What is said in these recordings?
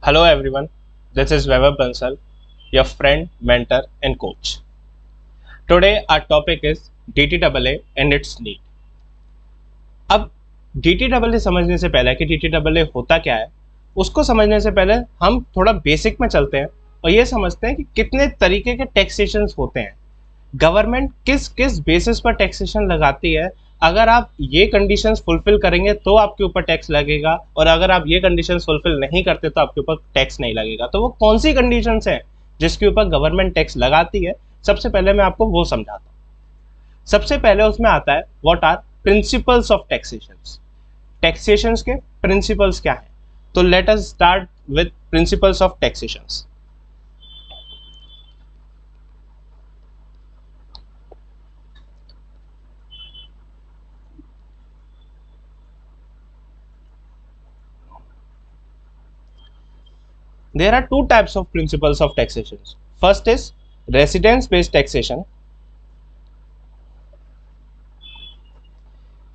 Hello everyone, this is Vaibhav Bansal, your friend, mentor and coach. Today our topic is DTAA and its need. अब DTAA समझने से पहले कि DTAA होता क्या है, उसको समझने से पहले हम थोड़ा बेसिक में चलते हैं और ये समझते हैं कि कितने तरीके के टैक्सेशंस होते हैं, गवर्नमेंट किस किस बेसिस पर टैक्सेशन लगाती है। अगर आप ये कंडीशंस फुलफिल करेंगे तो आपके ऊपर टैक्स लगेगा और अगर आप ये कंडीशंस फुलफिल नहीं करते तो आपके ऊपर टैक्स नहीं लगेगा। तो वो कौन सी कंडीशंस हैं जिसके ऊपर गवर्नमेंट टैक्स लगाती है, सबसे पहले मैं आपको वो समझाता हूँ। सबसे पहले उसमें आता है what are principles of taxations. Taxations के प्रिंसिपल्स क्या हैं? तो let us start with principles of taxations. There are two types of principles of taxation. First is residence-based taxation,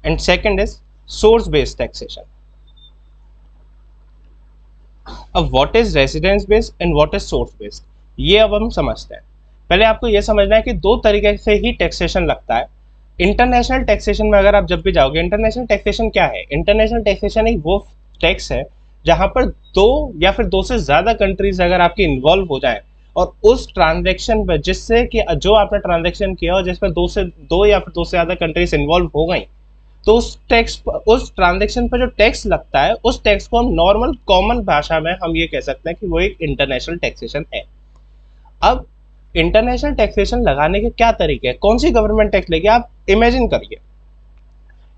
and second is source-based taxation. अब what is residence-based and what is source-based, ये अब हम समझते हैं। पहले आपको ये समझना है कि दो तरीके से ही टैक्सेशन लगता है। इंटरनेशनल टैक्सेशन में अगर आप जब भी जाओगे, इंटरनेशनल टैक्सेशन क्या है? इंटरनेशनल टैक्सेशन एक वो टैक्स है जहां पर दो या फिर दो से ज्यादा कंट्रीज अगर आपकी इन्वॉल्व हो जाए और उस ट्रांजैक्शन पर जिससे कि जो आपने ट्रांजैक्शन किया और जिसमें दो या फिर दो से ज्यादा कंट्रीज इन्वॉल्व हो गई, तो उस ट्रांजैक्शन पर जो टैक्स लगता है उस टैक्स को हम नॉर्मल कॉमन भाषा में हम ये कह सकते हैं कि वो एक इंटरनेशनल टैक्सेशन है। अब इंटरनेशनल टैक्सेशन लगाने के क्या तरीके हैं, कौन सी गवर्नमेंट टैक्स लेगी? आप इमेजिन करिए,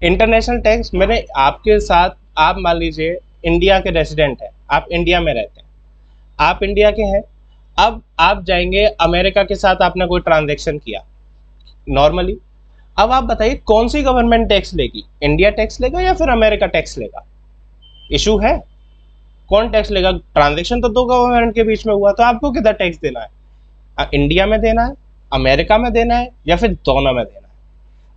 इंटरनेशनल टैक्स मैंने आपके साथ, आप मान लीजिए इंडिया के रेसिडेंट है, आप इंडिया में रहते हैं, आप इंडिया के हैं, अब आप जाएंगे अमेरिका के साथ, आपने कोई ट्रांजैक्शन किया नॉर्मली। अब आप बताइए कौन सी गवर्नमेंट टैक्स लेगी? इंडिया टैक्स लेगा या फिर अमेरिका टैक्स लेगा? इशू है, कौन टैक्स लेगा? ट्रांजैक्शन तो दो गवर्नमेंट के बीच में हुआ, तो आपको कितना टैक्स देना है? इंडिया में देना है, अमेरिका में देना है या फिर दोनों में देना है?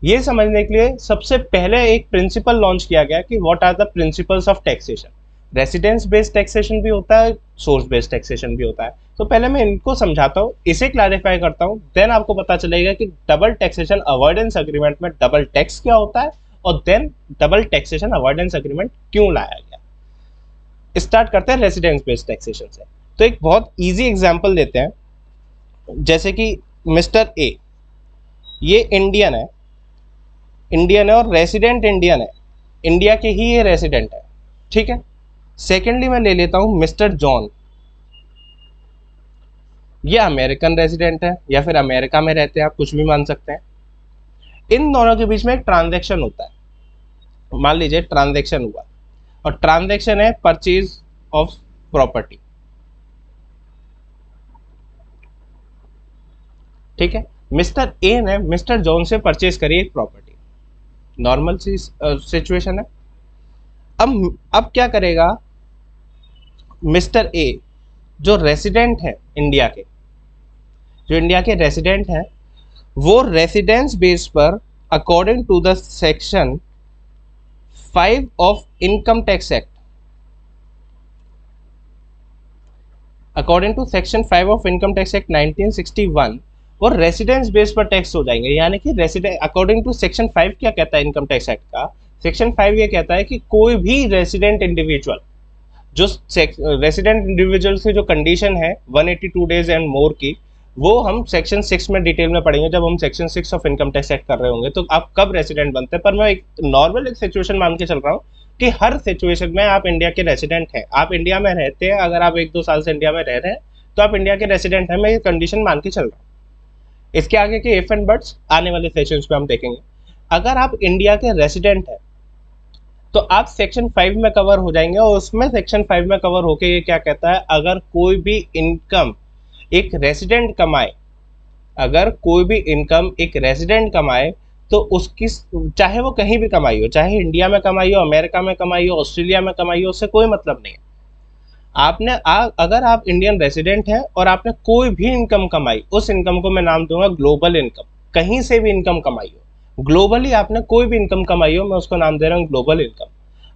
ये समझने के लिए सबसे पहले एक प्रिंसिपल लॉन्च किया गया कि what are the principles of taxation. Residence based taxation भी होता है, सोर्स बेस्ड टैक्सेशन भी होता है। तो पहले मैं इनको समझाता हूँ, इसे क्लैरिफाई करता हूँ, देन आपको पता चलेगा कि डबल टैक्सेशन अवॉइडेंस एग्रीमेंट में डबल टैक्स क्या होता है और then double taxation avoidance agreement क्यों लाया गया। स्टार्ट करते हैं रेसिडेंस बेस्ड टैक्सेशन से। तो एक बहुत ईजी एग्जाम्पल लेते हैं, जैसे कि मिस्टर ए, ये इंडियन है और रेसिडेंट इंडियन है, इंडिया के ही ये रेसिडेंट है, ठीक है। सेकेंडली मैं ले लेता हूं मिस्टर जॉन, ये अमेरिकन रेसिडेंट है या फिर अमेरिका में रहते हैं, आप कुछ भी मान सकते हैं। इन दोनों के बीच में एक ट्रांजैक्शन होता है, मान लीजिए ट्रांजैक्शन हुआ और ट्रांजैक्शन है परचेज ऑफ प्रॉपर्टी, ठीक है। मिस्टर ए ने मिस्टर जॉन से परचेज करी एक प्रॉपर्टी, नॉर्मल सी सिचुएशन है। अब क्या करेगा मिस्टर ए, जो रेसिडेंट है इंडिया के, जो इंडिया के रेसिडेंट है, वो रेसिडेंस बेस पर according to the section 5 of income tax act, according to section 5 of income tax act 1961, वो रेसिडेंस बेस पर टैक्स हो जाएंगे। यानी कि रेसिडेंट अकॉर्डिंग टू सेक्शन 5 क्या कहता है इनकम टैक्स एक्ट का? सेक्शन 5 ये कहता है कि कोई भी रेसिडेंट इंडिविजुअल, जो रेसिडेंट इंडिविजुअल से जो कंडीशन है 182 डेज एंड मोर की, वो हम सेक्शन 6 में डिटेल में पढ़ेंगे जब हम section 6 of income tax act कर रहे होंगे, तो आप कब रेसिडेंट बनते हैं। पर मैं एक नॉर्मल एक सिचुएशन मान के चल रहा हूँ कि हर सिचुएशन में आप इंडिया के रेसिडेंट हैं, आप इंडिया में रहते हैं, अगर आप 1-2 साल से इंडिया में रह रहे हैं तो तो आप इंडिया के रेसिडेंट हैं, मैं ये कंडीशन मान के चल रहा हूँ। इसके आगे के इफ एंड बट्स आने वाले सेशंस में हम देखेंगे। अगर आप इंडिया के रेसिडेंट हैं तो आप सेक्शन 5 में कवर हो जाएंगे, और उसमें सेक्शन 5 में कवर होके ये क्या कहता है, अगर कोई भी इनकम एक रेसिडेंट कमाए, अगर कोई भी इनकम एक रेसिडेंट कमाए तो उसकी, चाहे वो कहीं भी कमाई हो, चाहे इंडिया में कमाई हो, अमेरिका में कमाई हो, ऑस्ट्रेलिया में कमाई हो, उससे कोई मतलब नहीं है। आपने अगर आप इंडियन रेसिडेंट हैं और आपने कोई भी इनकम कमाई, उस इनकम को मैं नाम दूंगा ग्लोबल इनकम। कहीं से भी इनकम कमाई हो, ग्लोबली आपने कोई भी इनकम कमाई हो, मैं उसको नाम दे रहा हूँ ग्लोबल इनकम।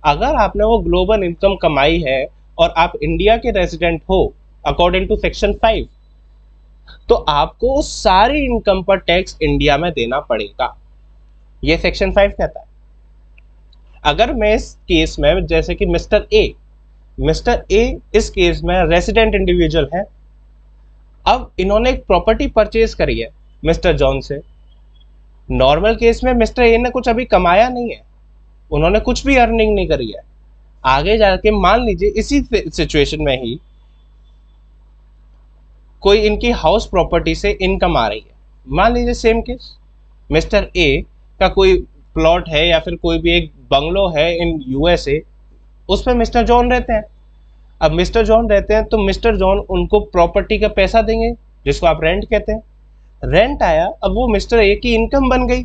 अगर आपने वो ग्लोबल इनकम कमाई है और आप इंडिया के रेसिडेंट हो अकॉर्डिंग टू सेक्शन 5, तो आपको सारी इनकम पर टैक्स इंडिया में देना पड़ेगा, ये सेक्शन 5 कहता है। अगर मैं इस केस में, जैसे कि मिस्टर ए इस केस में रेसिडेंट इंडिविजुअल है, अब इन्होंने एक प्रॉपर्टी परचेज करी है मिस्टर जॉन से। नॉर्मल केस में मिस्टर ए ने कुछ अभी कमाया नहीं है, उन्होंने कुछ भी अर्निंग नहीं करी है। आगे जाके मान लीजिए इसी सिचुएशन में ही कोई इनकी हाउस प्रॉपर्टी से इनकम आ रही है, मान लीजिए सेम केस, मिस्टर ए का कोई प्लॉट है या फिर कोई भी एक बंगलो है इन यूएसए, उस पर मिस्टर जॉन रहते हैं। अब मिस्टर जॉन रहते हैं तो मिस्टर जॉन उनको प्रॉपर्टी का पैसा देंगे, जिसको आप रेंट कहते हैं। रेंट आया, अब वो मिस्टर ए की इनकम बन गई।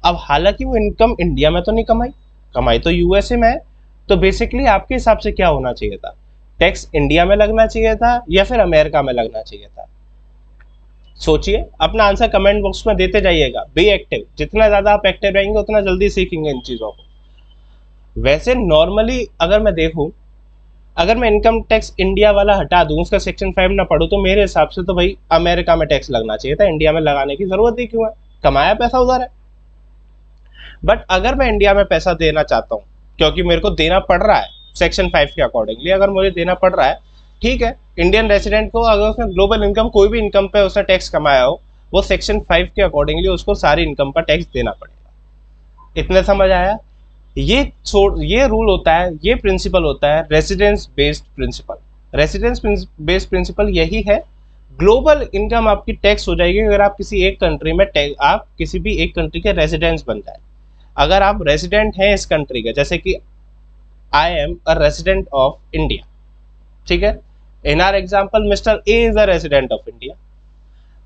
अब हालांकि वो इनकम इंडिया में तो नहीं कमाई, कमाई तो यूएसए में है। तो बेसिकली आपके हिसाब से क्या होना चाहिए था, टैक्स इंडिया में लगना चाहिए था या फिर अमेरिका में लगना चाहिए था? सोचिए, अपना आंसर कमेंट बॉक्स में देते जाइएगा। बी एक्टिव, जितना ज्यादा आप एक्टिव रहेंगे उतना जल्दी सीखेंगे इन चीजों को। वैसे नॉर्मली अगर मैं देखूं, अगर मैं इनकम टैक्स इंडिया वाला हटा दूं, उसका सेक्शन 5 ना पढ़ूं, तो मेरे हिसाब से तो भाई अमेरिका में टैक्स लगना चाहिए था, इंडिया में लगाने की जरूरत ही क्यों है, कमाया पैसा उधर है। बट अगर मैं इंडिया में पैसा देना चाहता हूँ, क्योंकि मेरे को देना पड़ रहा है सेक्शन 5 के अकॉर्डिंगली, अगर मुझे देना पड़ रहा है, ठीक है, इंडियन रेसिडेंट को अगर उसने ग्लोबल इनकम, कोई भी इनकम पे उसने टैक्स कमाया हो, वो सेक्शन 5 के अकॉर्डिंगली उसको सारी इनकम पर टैक्स देना पड़ेगा। इतने समझ आया? ये रूल होता है, ये प्रिंसिपल होता है residence based principle. Residence based principle यही है, ग्लोबल इनकम आपकी टैक्स हो जाएगी अगर आप किसी एक कंट्री में, आप किसी भी एक कंट्री के रेसिडेंस बन जाए। अगर आप रेसिडेंट हैं इस कंट्री के, जैसे कि I am a resident of India, ठीक है, इन are example mister A is a resident of India.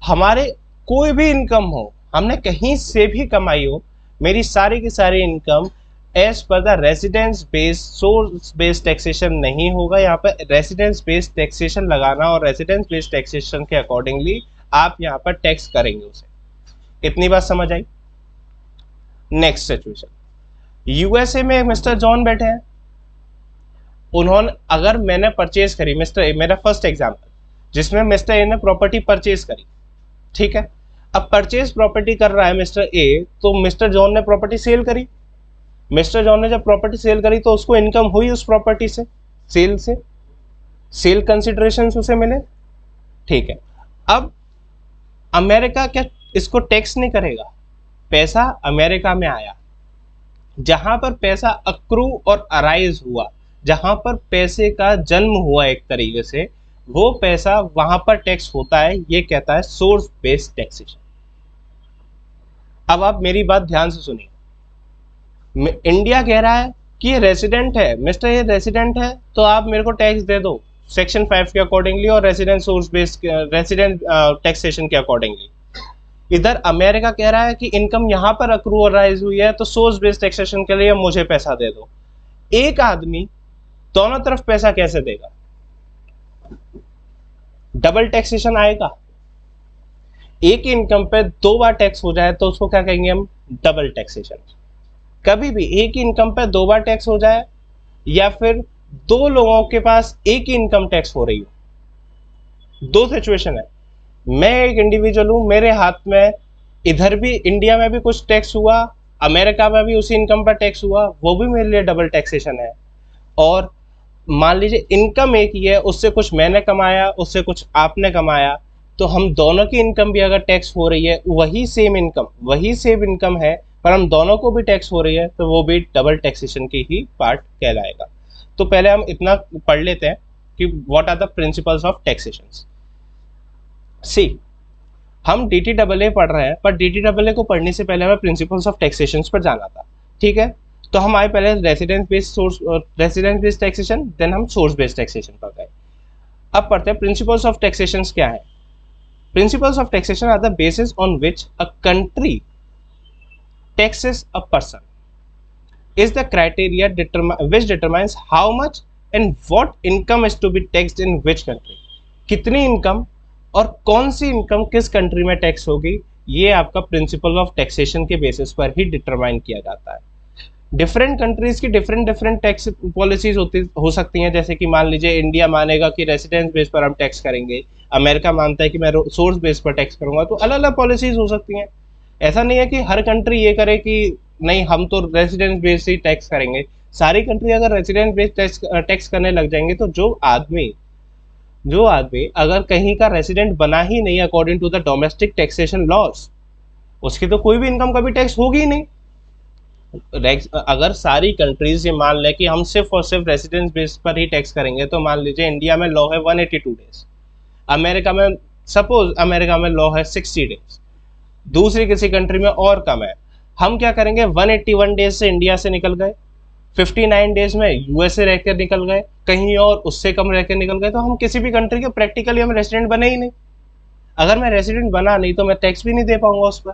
हमारे कोई भी इनकम हो, हमने कहीं से भी कमाई हो, मेरी सारी की सारी income as per the residence based source based taxation नहीं होगा। यहाँ पर रेसिडेंस बेस्ड टैक्सेशन लगाना, और रेसिडेंस बेस्ड टैक्सेशन के अकॉर्डिंगली आप यहाँ पर टैक्स करेंगे उसे। इतनी बात समझ आई? नेक्स्ट सिचुएशन, यूएसए में मिस्टर जॉन बैठे हैं, उन्होंने, अगर मैंने परचेज करी, मिस्टर ए मेरा फर्स्ट एग्जांपल, जिसमें मिस्टर ए ने प्रॉपर्टी परचेज करी, ठीक है। अब परचेज प्रॉपर्टी कर रहा है मिस्टर ए, तो मिस्टर जॉन ने प्रॉपर्टी सेल करी। मिस्टर जॉन ने जब प्रॉपर्टी सेल करी तो उसको इनकम हुई उस प्रॉपर्टी से, सेल से, सेल कंसिडरेशन उसे मिले, ठीक है। अब अमेरिका क्या इसको टैक्स नहीं करेगा? पैसा अमेरिका में आया, जहां पर पैसा अक्रू और अराइज हुआ, जहां पर पैसे का जन्म हुआ एक तरीके से, वो पैसा वहां पर टैक्स होता है। ये कहता है सोर्स बेस्ड टैक्सेशन। अब आप मेरी बात ध्यान से सुनिए, इंडिया कह रहा है कि ये रेसिडेंट है, मिस्टर ये रेसिडेंट है, तो आप मेरे को टैक्स दे दो सेक्शन 5 के अकॉर्डिंगली और resident source based resident taxation के अकॉर्डिंगली। इधर अमेरिका कह रहा है कि इनकम यहां पर अक्रू और राइज हुई है, तो सोर्स बेस्ड टैक्सेशन के लिए मुझे पैसा दे दो। एक आदमी दोनों तरफ पैसा कैसे देगा? डबल टैक्सेशन आएगा। एक इनकम पे 2 बार टैक्स हो जाए तो उसको क्या कहेंगे हम? Double taxation. कभी भी एक इनकम पे 2 बार टैक्स हो जाए, या फिर 2 लोगों के पास एक ही इनकम टैक्स हो रही हो, 2 सिचुएशन है। मैं एक इंडिविजुअल हूं, मेरे हाथ में इधर भी इंडिया में भी कुछ टैक्स हुआ, अमेरिका में भी उसी इनकम पर टैक्स हुआ, वो भी मेरे लिए डबल टैक्सेशन है। और मान लीजिए इनकम एक ही है, उससे कुछ मैंने कमाया, उससे कुछ आपने कमाया, तो हम दोनों की इनकम भी अगर टैक्स हो रही है, वही सेम इनकम है, पर हम दोनों को भी टैक्स हो रही है, तो वो भी डबल टैक्सेशन की ही पार्ट कहलाएगा। तो पहले हम इतना पढ़ लेते हैं कि what are the principles of taxation. See, हम DTAA पढ़ रहे हैं, पर DTAA को पढ़ने से पहले हमें प्रिंसिपल्स ऑफ टैक्सेशन पर जाना था, ठीक है। तो हम आए पहले रेसिडेंस बेस्ड टैक्सेशन, देन हम सोर्स बेस्ड टैक्सेशन पर गए। अब पढ़ते हैं प्रिंसिपल्स ऑफ टैक्सेशन क्या है। Principles of taxation are the basis on which a country taxes a person, is the criteria which determines how much and what income is to be taxed in which country। कितनी income और कौन सी income किस country में tax होगी, ये आपका principal of taxation के basis पर ही डिटरमाइन किया जाता है। डिफरेंट कंट्रीज की डिफरेंट डिफरेंट टैक्स पॉलिसीज हो सकती हैं। जैसे कि मान लीजिए इंडिया मानेगा कि रेसिडेंस बेस पर हम टैक्स करेंगे, अमेरिका मानता है कि मैं सोर्स बेस पर टैक्स करूंगा, तो अलग अलग पॉलिसीज हो सकती हैं। ऐसा नहीं है कि हर कंट्री ये करे कि नहीं हम तो रेसिडेंस बेस ही टैक्स करेंगे। सारी कंट्री अगर रेसिडेंस बेस टैक्स करने लग जाएंगे तो जो आदमी अगर कहीं का रेसिडेंट बना ही नहीं according to the domestic taxation laws, उसकी तो कोई भी इनकम का भी टैक्स होगी ही नहीं। अगर सारी कंट्रीज ये मान लें कि हम सिर्फ और सिर्फ रेसिडेंस बेस पर ही टैक्स करेंगे, तो मान लीजिए इंडिया में लॉ है 182 डेज, अमेरिका में सपोज अमेरिका में लॉ है 60 डेज, दूसरी किसी कंट्री में और कम है। हम क्या करेंगे, 181 डेज से इंडिया से निकल गए, 59 डेज में यूएसए रहकर निकल गए, कहीं और उससे कम रहकर निकल गए, तो हम किसी भी कंट्री के प्रैक्टिकली हम रेसिडेंट बने ही नहीं। अगर मैं रेसिडेंट बना नहीं तो मैं टैक्स भी नहीं दे पाऊंगा उस पर।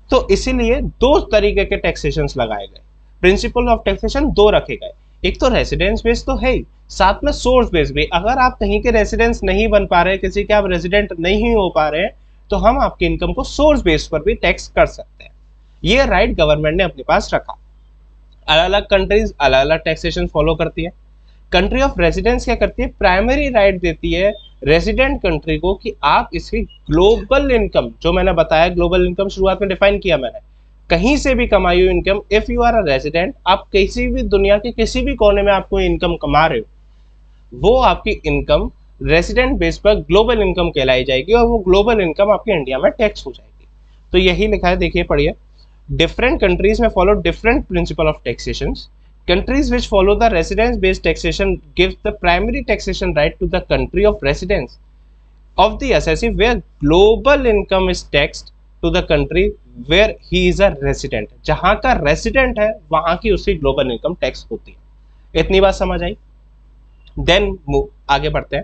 तो इसीलिए दो तरीके के टैक्सेशन लगाए गए, प्रिंसिपल ऑफ टैक्सेशन दो रखे गए। एक तो रेसिडेंस बेस तो है ही, साथ में सोर्स बेस भी। अगर आप कहीं के रेसिडेंस नहीं बन पा रहे, किसी के आप रेसिडेंट नहीं हो पा रहे, तो हम आपकी इनकम को सोर्स बेस पर भी टैक्स कर सकते हैं। ये राइट गवर्नमेंट ने अपने पास रखा। अलग अलग कंट्रीज अलग अलग टैक्सेशन फॉलो करती है। कंट्री ऑफ रेसिडेंस क्या करती है, प्राइमरी राइट देती है रेसिडेंट कंट्री को कि आप इसकी ग्लोबल इनकम, जो मैंने बताया ग्लोबल इनकम शुरुआत में डिफाइन किया मैंने, कहीं से भी कमाई हुई income, if you are a resident, आप किसी भी दुनिया के किसी भी कोने में आप कोई इनकम कमा रहे हो, वो आपकी इनकम रेसिडेंट बेस पर ग्लोबल इनकम कहलाई जाएगी और वो ग्लोबल इनकम आपके इंडिया में टैक्स हो जाएगी। तो यही लिखा है, देखिए पढ़िए। डिफरेंट कंट्रीज में follow different principal of taxation. Countries which follow the residence-based taxation gives the primary taxation right to the country of residence of the assessee, where global income is taxed to the country where he is a resident। जहां का resident है वहां की उसकी global income tax होती है। इतनी बात समझ आई। देन आगे बढ़ते हैं।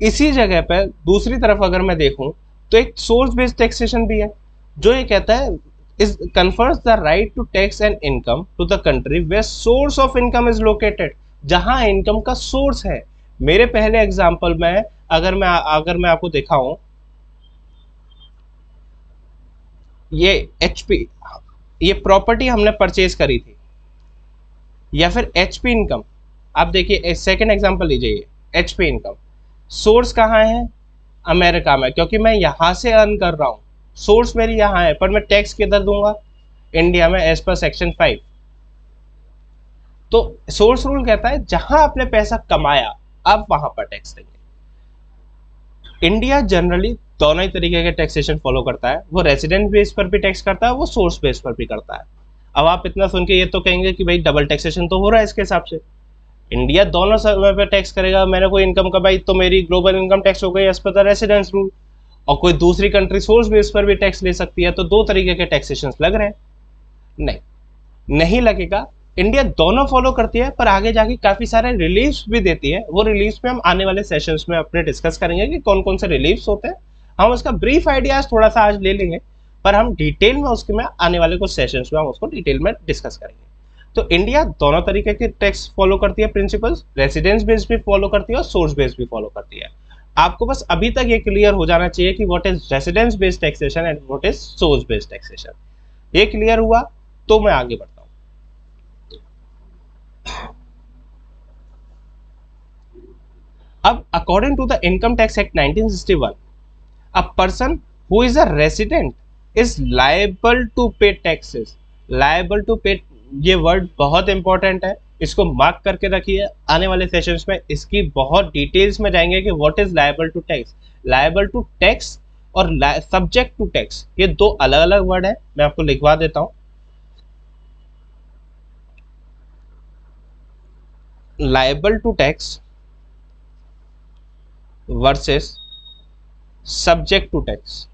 इसी जगह पर दूसरी तरफ अगर मैं देखूं तो एक सोर्स बेस्ड टैक्सेशन भी है, जो ये कहता है is confers the right to tax and income to the country where source of income is located। जहां इनकम का सोर्स है। मेरे पहले एग्जांपल में अगर मैं आपको दिखाऊं, ये एचपी, ये प्रॉपर्टी हमने परचेज करी थी, या फिर एचपी इनकम। आप देखिए सेकंड एग्जांपल लीजिए, एचपी इनकम सोर्स कहाँ है, अमेरिका में, क्योंकि मैं यहां से अर्न कर रहा हूं, सोर्स मेरी यहाँ है, पर मैं टैक्स किधर दूंगा, इंडिया में, एज पर सेक्शन 5। तो सोर्स रूल कहता है जहां आपने पैसा कमाया आप वहां पर टैक्स देंगे। इंडिया जनरली दोनों ही तरीके के टैक्सेशन फॉलो करता है, वो रेसिडेंट बेस पर भी टैक्स करता है, वो सोर्स बेस पर भी करता है। अब आप इतना सुन के ये तो कहेंगे कि भाई डबल टैक्सेशन तो हो रहा है इसके हिसाब से, इंडिया दोनों समय पे टैक्स करेगा, मैंने कोई इनकम कमाई तो मेरी ग्लोबल इनकम टैक्स हो गई as per the residence rule, और कोई दूसरी कंट्री सोर्स बेस पर भी टैक्स ले सकती है, तो दो तरीके के टैक्सेशन लग रहे हैं। नहीं लगेगा। इंडिया दोनों फॉलो करती है, पर आगे जाके काफी सारे रिलीफ्स भी देती है। वो रिलीफ्स में हम आने वाले सेशंस में अपने डिस्कस करेंगे कि कौन कौन से रिलीफ्स होते हैं। हम उसका ब्रीफ आइडियाज थोड़ा सा आज ले लेंगे, पर हम डिटेल में उसके में आने वाले कुछ सेशंस में हम उसको डिटेल में डिस्कस करेंगे। तो इंडिया दोनों तरीके के टैक्स फॉलो करती है, प्रिंसिपल्स, रेसिडेंस बेस्ड भी फॉलो करती है और सोर्स बेस्ड भी फॉलो करती है। आपको बस अभी तक ये क्लियर हो जाना चाहिए कि what is residence based taxation and what is source based taxation. ये क्लियर हुआ तो मैं आगे बढ़ता हूं। अब according to the income tax act 1961, a person who is a resident is liable to pay taxes. Liable to pay, ये word बहुत इंपॉर्टेंट है, इसको मार्क करके रखिए। आने वाले सेशंस में इसकी बहुत डिटेल्स में जाएंगे कि what is liable to tax. Liable to tax और सब्जेक्ट टू टैक्स, ये दो अलग अलग वर्ड है, मैं आपको लिखवा देता हूं। Liable to tax versus subject to tax.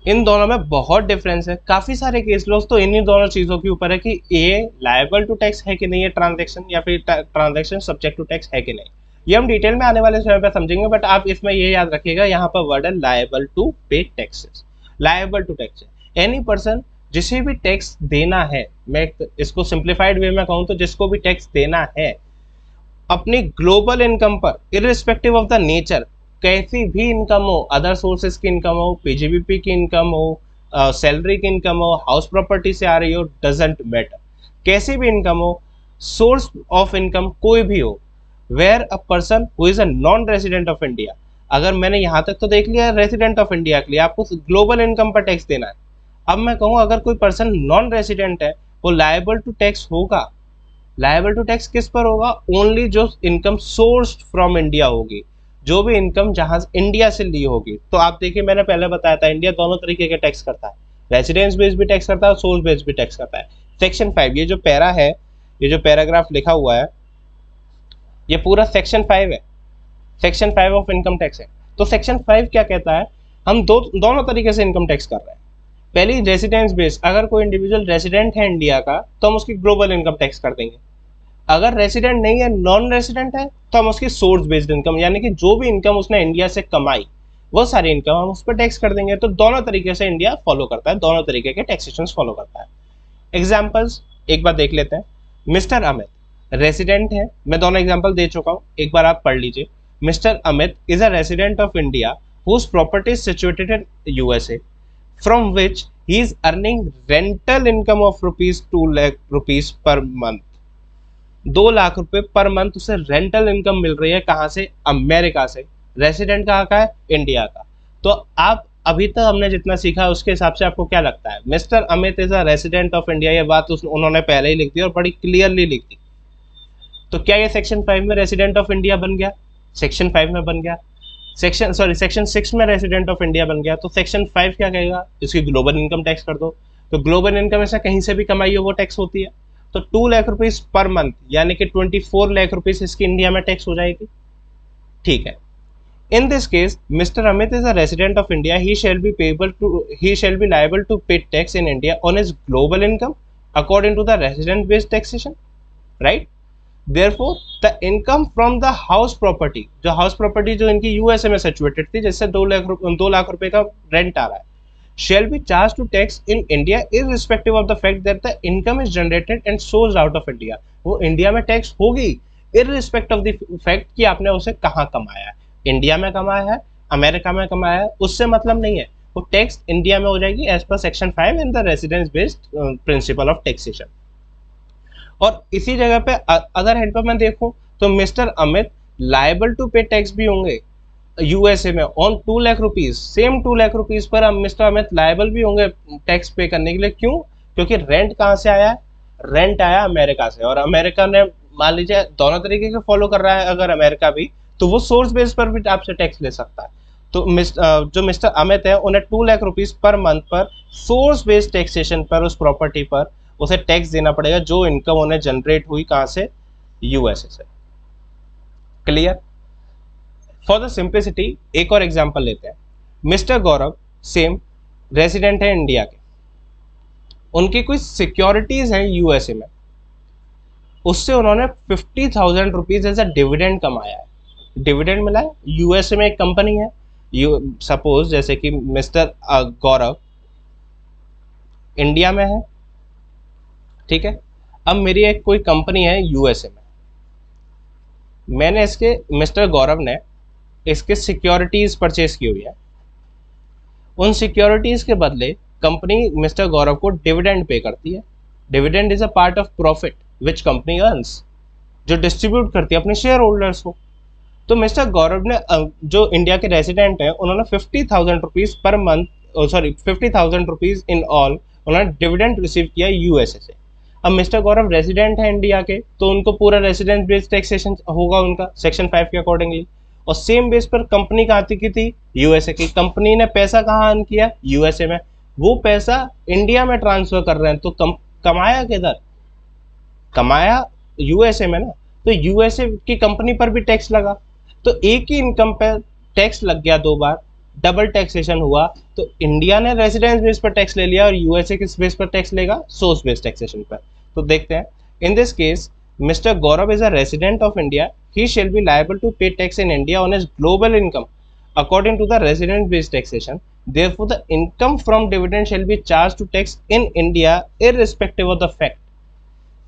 इन दोनों में बहुत डिफरेंस है। काफी सारे केस लॉस तो इन्हीं दोनों चीजों के ऊपर है कि ये लायबल टू टैक्स है कि नहीं है ट्रांजैक्शन, या फिर ट्रांजैक्शन सब्जेक्ट टू टैक्स है कि नहीं। ये हम डिटेल में आने वाले समय पे समझेंगे, बट आप इसमें ये याद रखिएगा, यहाँ पर वर्ड है liable to pay taxes. Liable to tax any person जिसे भी टैक्स देना है, मैं इसको सिंप्लीफाइड वे में कहूँ तो जिसको भी टैक्स देना है अपनी ग्लोबल इनकम पर, इररिस्पेक्टिव ऑफ द नेचर, कैसी भी इनकम हो, अदर सोर्सेज की इनकम हो, पीजीबीपी की इनकम हो, सैलरी की इनकम हो, हाउस प्रॉपर्टी से आ रही हो, डजेंट मैटर, कैसी भी इनकम हो, सोर्स ऑफ इनकम कोई भी हो, where a person who is a non resident of India. अगर मैंने यहाँ तक तो देख लिया रेसिडेंट ऑफ इंडिया के लिए, आपको ग्लोबल इनकम पर टैक्स देना है। अब मैं कहूँ अगर कोई पर्सन नॉन रेसिडेंट है, वो लायबल टू टैक्स होगा। लायबल टू टैक्स किस पर होगा? ओनली जो इनकम सोर्स्ड फ्रॉम इंडिया होगी, जो भी इनकम जहां इंडिया से ली होगी। तो आप देखिए मैंने पहले बताया था इंडिया दोनों तरीके के टैक्स करता है, रेसिडेंस बेस्ड भी टैक्स करता है और सोर्स बेस्ड भी टैक्स करता है। सेक्शन 5 ये जो पैरा है, ये जो पैराग्राफ लिखा हुआ है, ये पूरा सेक्शन 5 है। सेक्शन 5 ऑफ इनकम टैक्स है। तो सेक्शन 5 क्या कहता है? हम दोनों तरीके से इनकम टैक्स कर रहे हैं। पहली रेसिडेंस बेस्ड, अगर कोई इंडिविजुअल रेसिडेंट है इंडिया का तो हम उसकी ग्लोबल इनकम टैक्स कर देंगे। अगर रेसिडेंट नहीं है, नॉन रेसिडेंट है, तो हम उसकी सोर्स बेस्ड इनकम, यानी कि जो भी इनकम उसने इंडिया से कमाई वो सारी इनकम हम उस पर टैक्स कर देंगे। तो दोनों तरीके से इंडिया फॉलो करता है, दोनों तरीके के टैक्सेशन फॉलो करता है। एग्जाम्पल्स एक बार देख लेते हैं। मिस्टर अमित रेसिडेंट है, मैं दोनों एग्जाम्पल दे चुका हूँ, एक बार आप पढ़ लीजिए। Mister Amit is a resident of India whose property is situated in USA, from which he is earning rental income of rupees 2 lakh rupees per month। 2 lakh रुपए पर मंथ उसे रेंटल इनकम मिल रही है। कहाँ से? अमेरिका से। रेसिडेंट कहाँ का है? इंडिया का। तो आप अभी तक हमने जितना सीखा है उसके हिसाब से आपको क्या लगता है? Mister Amit is a resident of India, ये बात उन्होंने पहले ही लिख दी और बड़ी क्लियरली लिख दी। तो क्या ये सेक्शन 5 में रेसिडेंट ऑफ इंडिया बन गया? सेक्शन 5 में बन गया। सेक्शन 6 में रेसिडेंट ऑफ इंडिया बन गया। तो सेक्शन 5 क्या कहेगा? इसकी ग्लोबल इनकम टैक्स कर दो। तो ग्लोबल इनकम ऐसा कहीं से भी कमाई हो वो टैक्स होती है। तो 2 लाख रुपीस पर मंथ यानी कि 24 लाख रुपीस इसकी इंडिया में टैक्स हो जाएगी। ठीक है। In this case mister Amit is a resident of India, he shall be liable to pay tax in India on his global income according to the resident based taxation, right? Therefore the income from the house property, जो house property जो इनकी USA में situated थी, जिससे 2 लाख रुपए का rent आ रहा है, shall be charged to tax in India irrespective of the fact that the income is generated and sourced out of India। वो इंडिया में टैक्स होगी irrespective of the fact कि आपने उसे कहाँ कमाया है, इंडिया में कमाया है, अमेरिका में कमाया है, उससे मतलब नहीं है। वो टैक्स इंडिया में हो जाएगी as per section 5 in the residence based principle of taxation. और इसी जगह पे अदर हैंड पर मैं देखूं तो mister Amit liable to pay tax भी होंगे यूएसए में on 2 lakh rupees. Same 2 lakh rupees per mister Amit liable भी होंगे टैक्स पे करने के लिए। क्यों? क्योंकि रेंट कहाँ से आया है? रेंट आया अमेरिका से, और अमेरिका ने मान लीजिए दोनों तरीके के फॉलो कर रहा है अगर अमेरिका भी, तो वो सोर्स बेस पर भी आपसे टैक्स ले सकता है। तो जो मिस्टर अमित है उन्हें 2 लाख रुपीज पर मंथ पर सोर्स बेस्ड टैक्सेशन पर उस प्रॉपर्टी पर उसे टैक्स देना पड़ेगा जो इनकम उन्हें जनरेट हुई कहां से? यूएसए से। क्लियर? फॉर द सिंप्लिसिटी एक और एग्जांपल लेते हैं। मिस्टर गौरव सेम रेसिडेंट है इंडिया के, उनकी कुछ सिक्योरिटीज हैं यूएसए में, उससे उन्होंने 50,000 रुपीज एज अ डिविडेंड कमाया है। डिविडेंड मिला है। यूएसए में एक कंपनी है, सपोज जैसे कि मिस्टर गौरव इंडिया में है, ठीक है। अब मेरी एक कोई कंपनी है यूएसए में, मैंने इसके मिस्टर गौरव ने इसके सिक्योरिटीज परचेज की हुई है। उन सिक्योरिटीज के बदले कंपनी मिस्टर गौरव को डिविडेंड पे करती है। Dividend is a part of profit which company earns, जो डिस्ट्रीब्यूट करती है अपने शेयर होल्डर्स को। तो मिस्टर गौरव ने जो इंडिया के रेसिडेंट हैं उन्होंने 50,000 rupees per month, 50,000 rupees in all उन्होंने डिविडेंड रिसीव किया यूएसए से। अब मिस्टर गौरव रेसिडेंट है इंडिया के, तो उनको पूरा रेसिडेंस बेस्ड टैक्सेशन होगा उनका सेक्शन 5 के अकॉर्डिंगली। और सेम बेस पर कंपनी कहाँ की थी? यूएसए की। कंपनी ने पैसा कहाँ अर्न किया? यूएसए में। वो पैसा इंडिया में ट्रांसफर कर रहे हैं, तो कमाया किधर? कमाया यूएसए में ना। तो यूएसए की कंपनी पर भी टैक्स लगा। तो एक ही इनकम पर टैक्स लग गया दो बार, डबल टैक्सेशन हुआ। तो इंडिया ने रेजिडेंस बेस पर टैक्स ले लिया और यूएसए किस बेस पर टैक्स लेगा, सोर्स बेस्ड टैक्सेशन पर। तो देखते हैं, in this case Mr. Gaurav is a resident of India. He shall be liable to pay tax in India on his global income according to the residence-based taxation. Therefore, the income from dividend shall be charged to tax in India irrespective of the fact.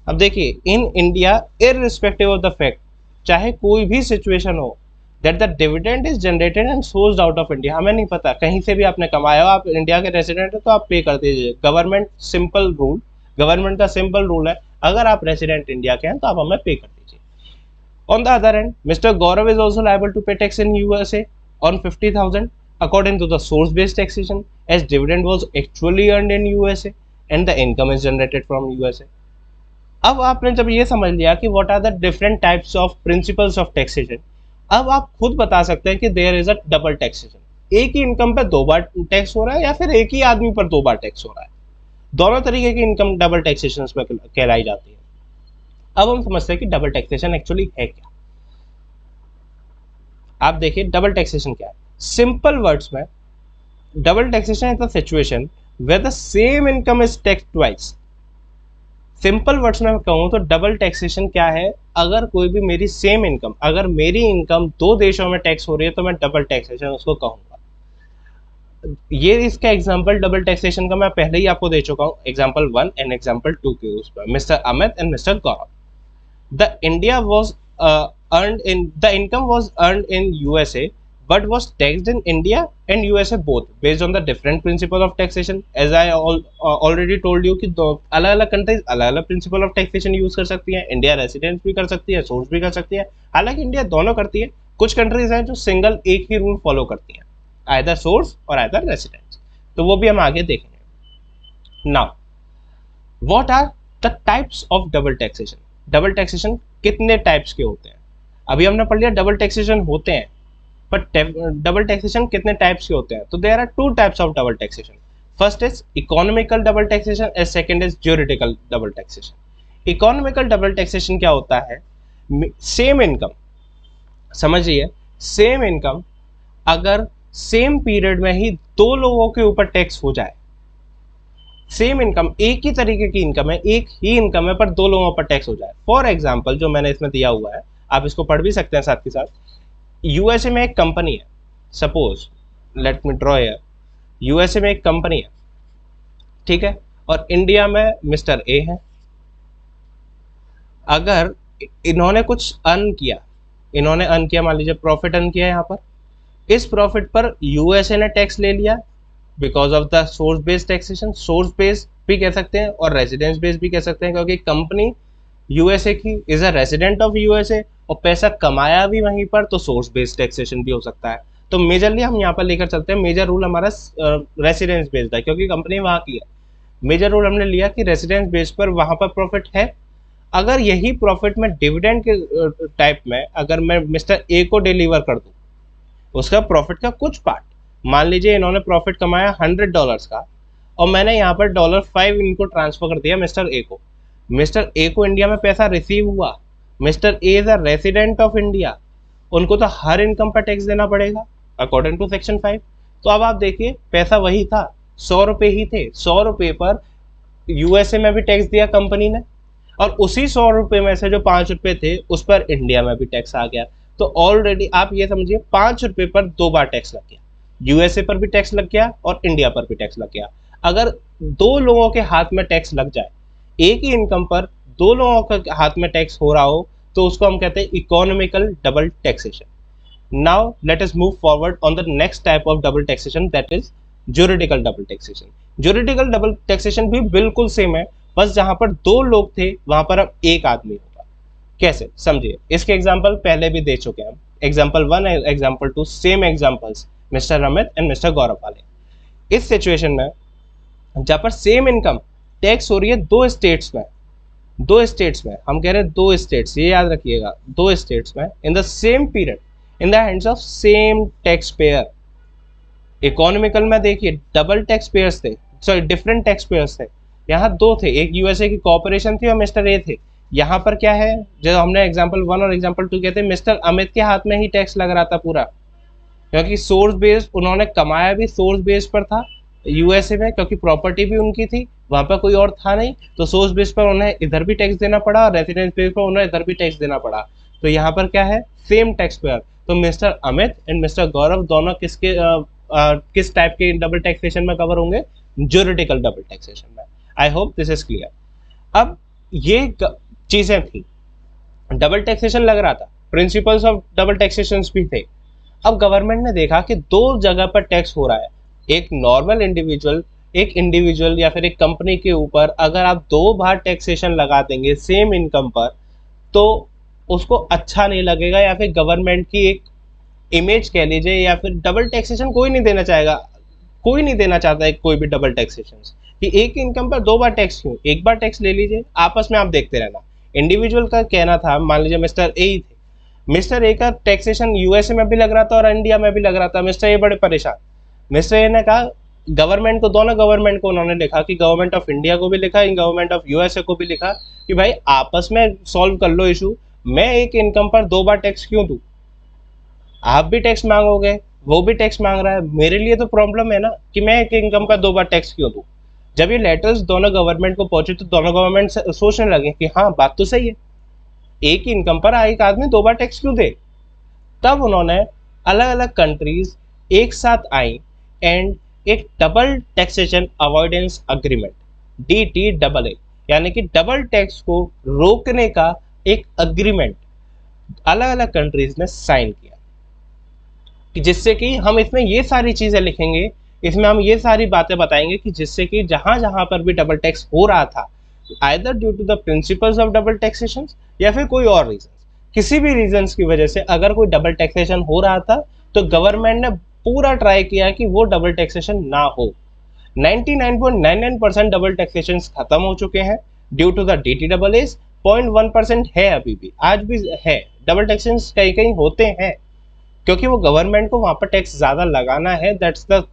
अब देखिए, in India irrespective of the fact, चाहे कोई भी situation हो, that the dividend is generated and sourced out of India. हमें नहीं पता, कहीं से भी आपने कमाया हो, आप इंडिया के रेसिडेंट हो तो आप पे कर दीजिए। गवर्नमेंट का सिंपल रूल है, अगर आप रेसिडेंट इंडिया के हैं तो आप हमें पे कर दीजिए। On the other end, mister Gaurav is also liable to pay tax in USA on 50,000 according to the source based taxation as dividend was actually earned in USA and the income is generated from USA. अब आपने जब ये समझ लिया कि what are the different types of principles of taxation, अब आप खुद बता सकते हैं कि there is a double taxation. एक ही इनकम पर दो बार टैक्स हो रहा है या फिर एक ही आदमी पर दो बार टैक्स हो रहा है। दोनों तरीके की इनकम डबल टैक्सेशन में कहलाई जाती है। अब हम समझते हैं कि डबल टैक्सेशन एक्चुअली है क्या। आप देखिए डबल टैक्सेशन क्या है। सिंपल वर्ड्स में, double taxation is the situation where the same income is taxed twice. Simple words में कहूं तो डबल टैक्सेशन क्या है, अगर कोई भी मेरी सेम इनकम, अगर मेरी इनकम दो देशों में टैक्स हो रही है तो मैं डबल टैक्सेशन उसको कहूंगा। ये इसका एग्जांपल डबल टैक्सेशन का मैं पहले ही आपको दे चुका हूँ, एग्जांपल 1 एंड एग्जांपल 2 के उस पर, mister Amit and mister Gaurav. The India was earned in the income was earned in USA but was taxed in India and USA both based on the different principle of taxation. As I already told you कि दो अलग अलग countries अलग अलग principal of taxation use कर सकती है। India residence भी कर सकती है, सोर्स भी कर सकती है, हालांकि इंडिया दोनों करती है। कुछ कंट्रीज हैं जो सिंगल एक ही रूल फॉलो करती हैं, आइदर सोर्स और आइदर रेसिडेंस, तो वो भी हम आगे देखेंगे। Now what are the types of double taxation. Double taxation कितने टाइप्स के होते हैं, अभी हमने पढ़ लिया डबल टैक्सेशन होते हैं, पर डबल टैक्सेशन कितने टाइप्स के होते हैं। तो there are two types of double taxation. First is economical double taxation and second is juridical double taxation. Economical double taxation क्या होता है, सेम इनकम, समझिए सेम इनकम अगर सेम पीरियड में ही दो लोगों के ऊपर टैक्स हो जाए, सेम इनकम एक ही तरीके की इनकम है, एक ही इनकम है, पर दो लोगों पर टैक्स हो जाए। फॉर एग्जाम्पल जो मैंने इसमें दिया हुआ है, आप इसको पढ़ भी सकते हैं साथ के साथ। यूएसए में एक कंपनी है, suppose let me draw here, USA में एक कंपनी है, ठीक है, और इंडिया में मिस्टर ए है। अगर इन्होंने कुछ अर्न किया, मान लीजिए प्रॉफिट अर्न किया यहाँ पर, इस प्रॉफिट पर यूएसए ने टैक्स ले लिया because of the source based taxation. Source based भी कह सकते हैं और रेजिडेंस बेस्ड भी कह सकते हैं, क्योंकि कंपनी यूएसए की is a resident of USA और पैसा कमाया भी वहीं पर, तो सोर्स बेस्ड टैक्सेशन भी हो सकता है। तो मेजरली हम यहाँ पर लेकर चलते हैं, मेजर रूल हमारा रेसिडेंस बेस्ड है क्योंकि कंपनी वहाँ की है। मेजर रूल हमने लिया कि रेसिडेंस बेस्ड पर वहाँ पर प्रॉफिट है। अगर यही प्रॉफिट में डिविडेंड के टाइप में अगर मैं मिस्टर ए को डिलीवर कर दूँ, उसका प्रॉफिट का कुछ पार्ट, मान लीजिए इन्होंने प्रॉफिट कमाया $100 का और मैंने यहाँ पर $5 इनको ट्रांसफर कर दिया मिस्टर ए को। मिस्टर ए को इंडिया में पैसा रिसीव हुआ, mister A is a resident of India, उनको तो हर इनकम पर टैक्स देना पड़ेगा अकॉर्डिंग टू सेक्शन 5। तो अब आप देखिए पैसा वही था, 100 रुपये ही थे, 100 रुपये पर यूएसए में भी टैक्स दिया कंपनी ने, और उसी 100 रुपये में से जो 5 रुपये थे उस पर इंडिया में भी टैक्स आ गया। तो ऑलरेडी आप ये समझिए 5 रुपये पर दो बार टैक्स लग गया, यूएसए पर भी टैक्स लग गया और इंडिया पर भी टैक्स लग गया। अगर दो लोगों के हाथ में टैक्स लग जाए, एक ही इनकम पर दो लोगों के हाथ में टैक्स हो रहा हो, तो उसको हम कहते हैं economical double taxation. Now let us move forward on the next type of double taxation, that is juridical double taxation. Juridical double taxation भी बिल्कुल सेम है, बस जहां पर दो लोग थे वहां पर अब एक आदमी होगा। कैसे, समझिए, इसके एग्जाम्पल पहले भी दे चुके हैं हम, example 1 and example 2 same examples, mister Amit and mister Gaurav वाले। इस सिचुएशन में जहां पर सेम इनकम टैक्स हो रही है दो स्टेट्स में, हम कह रहे हैं दो स्टेट्स, ये याद रखिएगा, दो स्टेट्स में in the same period in the hands of same tax payer. Economical में देखिए डबल टैक्स पेयर्स थे, सॉरी डिफरेंट टैक्स पेयर्स थे, यहाँ दो थे, एक यूएसए की कॉर्पोरेशन थी और मिस्टर ए थे। यहाँ पर क्या है, जो हमने एग्जाम्पल 1 और एग्जाम्पल 2 कहते हैं, मिस्टर अमित के हाथ में ही टैक्स लग रहा था पूरा, क्योंकि सोर्स बेस्ड उन्होंने कमाया भी सोर्स बेस पर था यूएसए में, क्योंकि प्रॉपर्टी भी उनकी थी, वहां पर कोई और था नहीं, तो सोर्स बेस पर उन्हें इधर भी टैक्स देना पड़ा और रेसिडेंस बेस पर उन्हें इधर भी टैक्स देना पड़ा। तो यहाँ पर क्या है, सेम टैक्स पेयर। तो मिस्टर अमित एंड मिस्टर गौरव दोनों किस टाइप के डबल टैक्सेशन में कवर होंगे, ज्यूरिडिकल डबल टैक्सेशन में। I hope this is clear. अब ये चीजें थी, डबल टैक्सेशन लग रहा था, प्रिंसिपल्स ऑफ डबल टैक्सेशन भी थे। अब गवर्नमेंट ने देखा कि दो जगह पर टैक्स हो रहा है, एक नॉर्मल इंडिविजुअल, एक इंडिविजुअल या फिर एक कंपनी के ऊपर अगर आप दो बार टैक्सेशन लगा देंगे सेम इनकम पर, तो उसको अच्छा नहीं लगेगा, या फिर गवर्नमेंट की एक इमेज कह लीजिए, या फिर डबल टैक्सेशन कोई नहीं देना चाहेगा, कोई नहीं देना चाहता है कोई भी डबल टैक्सेशन, कि एक इनकम पर दो बार टैक्स क्यों, एक बार टैक्स ले लीजिए, आपस में आप देखते रहना। इंडिविजुअल का कहना था, मान लीजिए मिस्टर ए ही थे, मिस्टर ए का टैक्सेशन यूएसए में भी लग रहा था और इंडिया में भी लग रहा था, मिस्टर ए बड़े परेशान। मिस्टर ए ने कहा गवर्नमेंट को, दोनों गवर्नमेंट को उन्होंने लिखा, कि गवर्नमेंट ऑफ इंडिया को भी लिखा, गवर्नमेंट ऑफ यूएसए को भी लिखा, कि भाई आपस में सॉल्व कर लो इशू, मैं एक इनकम पर दो बार टैक्स क्यों दूं, आप भी टैक्स मांगोगे, वो भी टैक्स मांग रहा है, मेरे लिए तो प्रॉब्लम है ना कि मैं एक इनकम का दो बार टैक्स क्यों दूं। जब ये लेटर्स दोनों गवर्नमेंट को पहुंचे तो दोनों गवर्नमेंट सोचने लगे कि हाँ बात तो सही है, एक ही इनकम पर एक आदमी दो बार टैक्स क्यों दे। तब उन्होंने अलग अलग कंट्रीज एक साथ आई एंड एक double taxation avoidance agreement, DTAA, यानी कि डबल टैक्स को रोकने का एक अग्रीमेंट अलग अलग कंट्रीज ने साइन किया, कि जिससे कि हम इसमें ये सारी चीजें लिखेंगे, इसमें हम ये सारी बातें बताएंगे कि जिससे कि जहां जहां पर भी डबल टैक्स हो रहा था, either due to the principles of double taxation या फिर कोई और रीजन, किसी भी रीजन की वजह से अगर कोई डबल टैक्सेशन हो रहा था, तो गवर्नमेंट ने पूरा ट्राई किया कि वो डबल टैक्सेशन ना हो। 99.99% डबल टैक्सेशन खत्म हो चुके हैं ड्यू टू द DTAA। 0.1% है, अभी भी आज भी है डबल टैक्सेशन, कहीं कहीं होते हैं, क्योंकि वो गवर्नमेंट को वहां पर टैक्स ज्यादा लगाना है, दैट्स द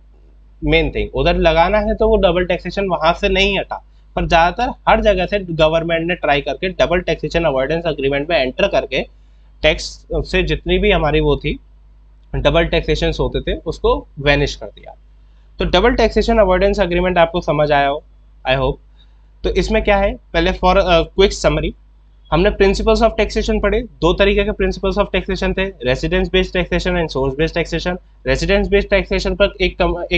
मेन थिंग, उधर लगाना है, तो वो डबल टैक्सेशन वहां से नहीं हटा। पर ज्यादातर हर जगह से गवर्नमेंट ने ट्राई करके डबल टैक्सेशन अवॉइडेंस अग्रीमेंट में एंटर करके टैक्स से जितनी भी हमारी वो थी डबल टैक्सेशन होते थे उसको वैनिश कर दिया। तो डबल टैक्सेशन अवॉइडेंस अग्रीमेंट आपको समझ आया हो, आई होप। तो इसमें क्या है, पहले फॉर क्विक समरी, हमने प्रिंसिपल्स ऑफ टैक्सेशन पढ़े, दो तरीके के प्रिंसिपल्स ऑफ टैक्सेशन थे, residence based taxation and source based taxation. Residence based taxation पर एक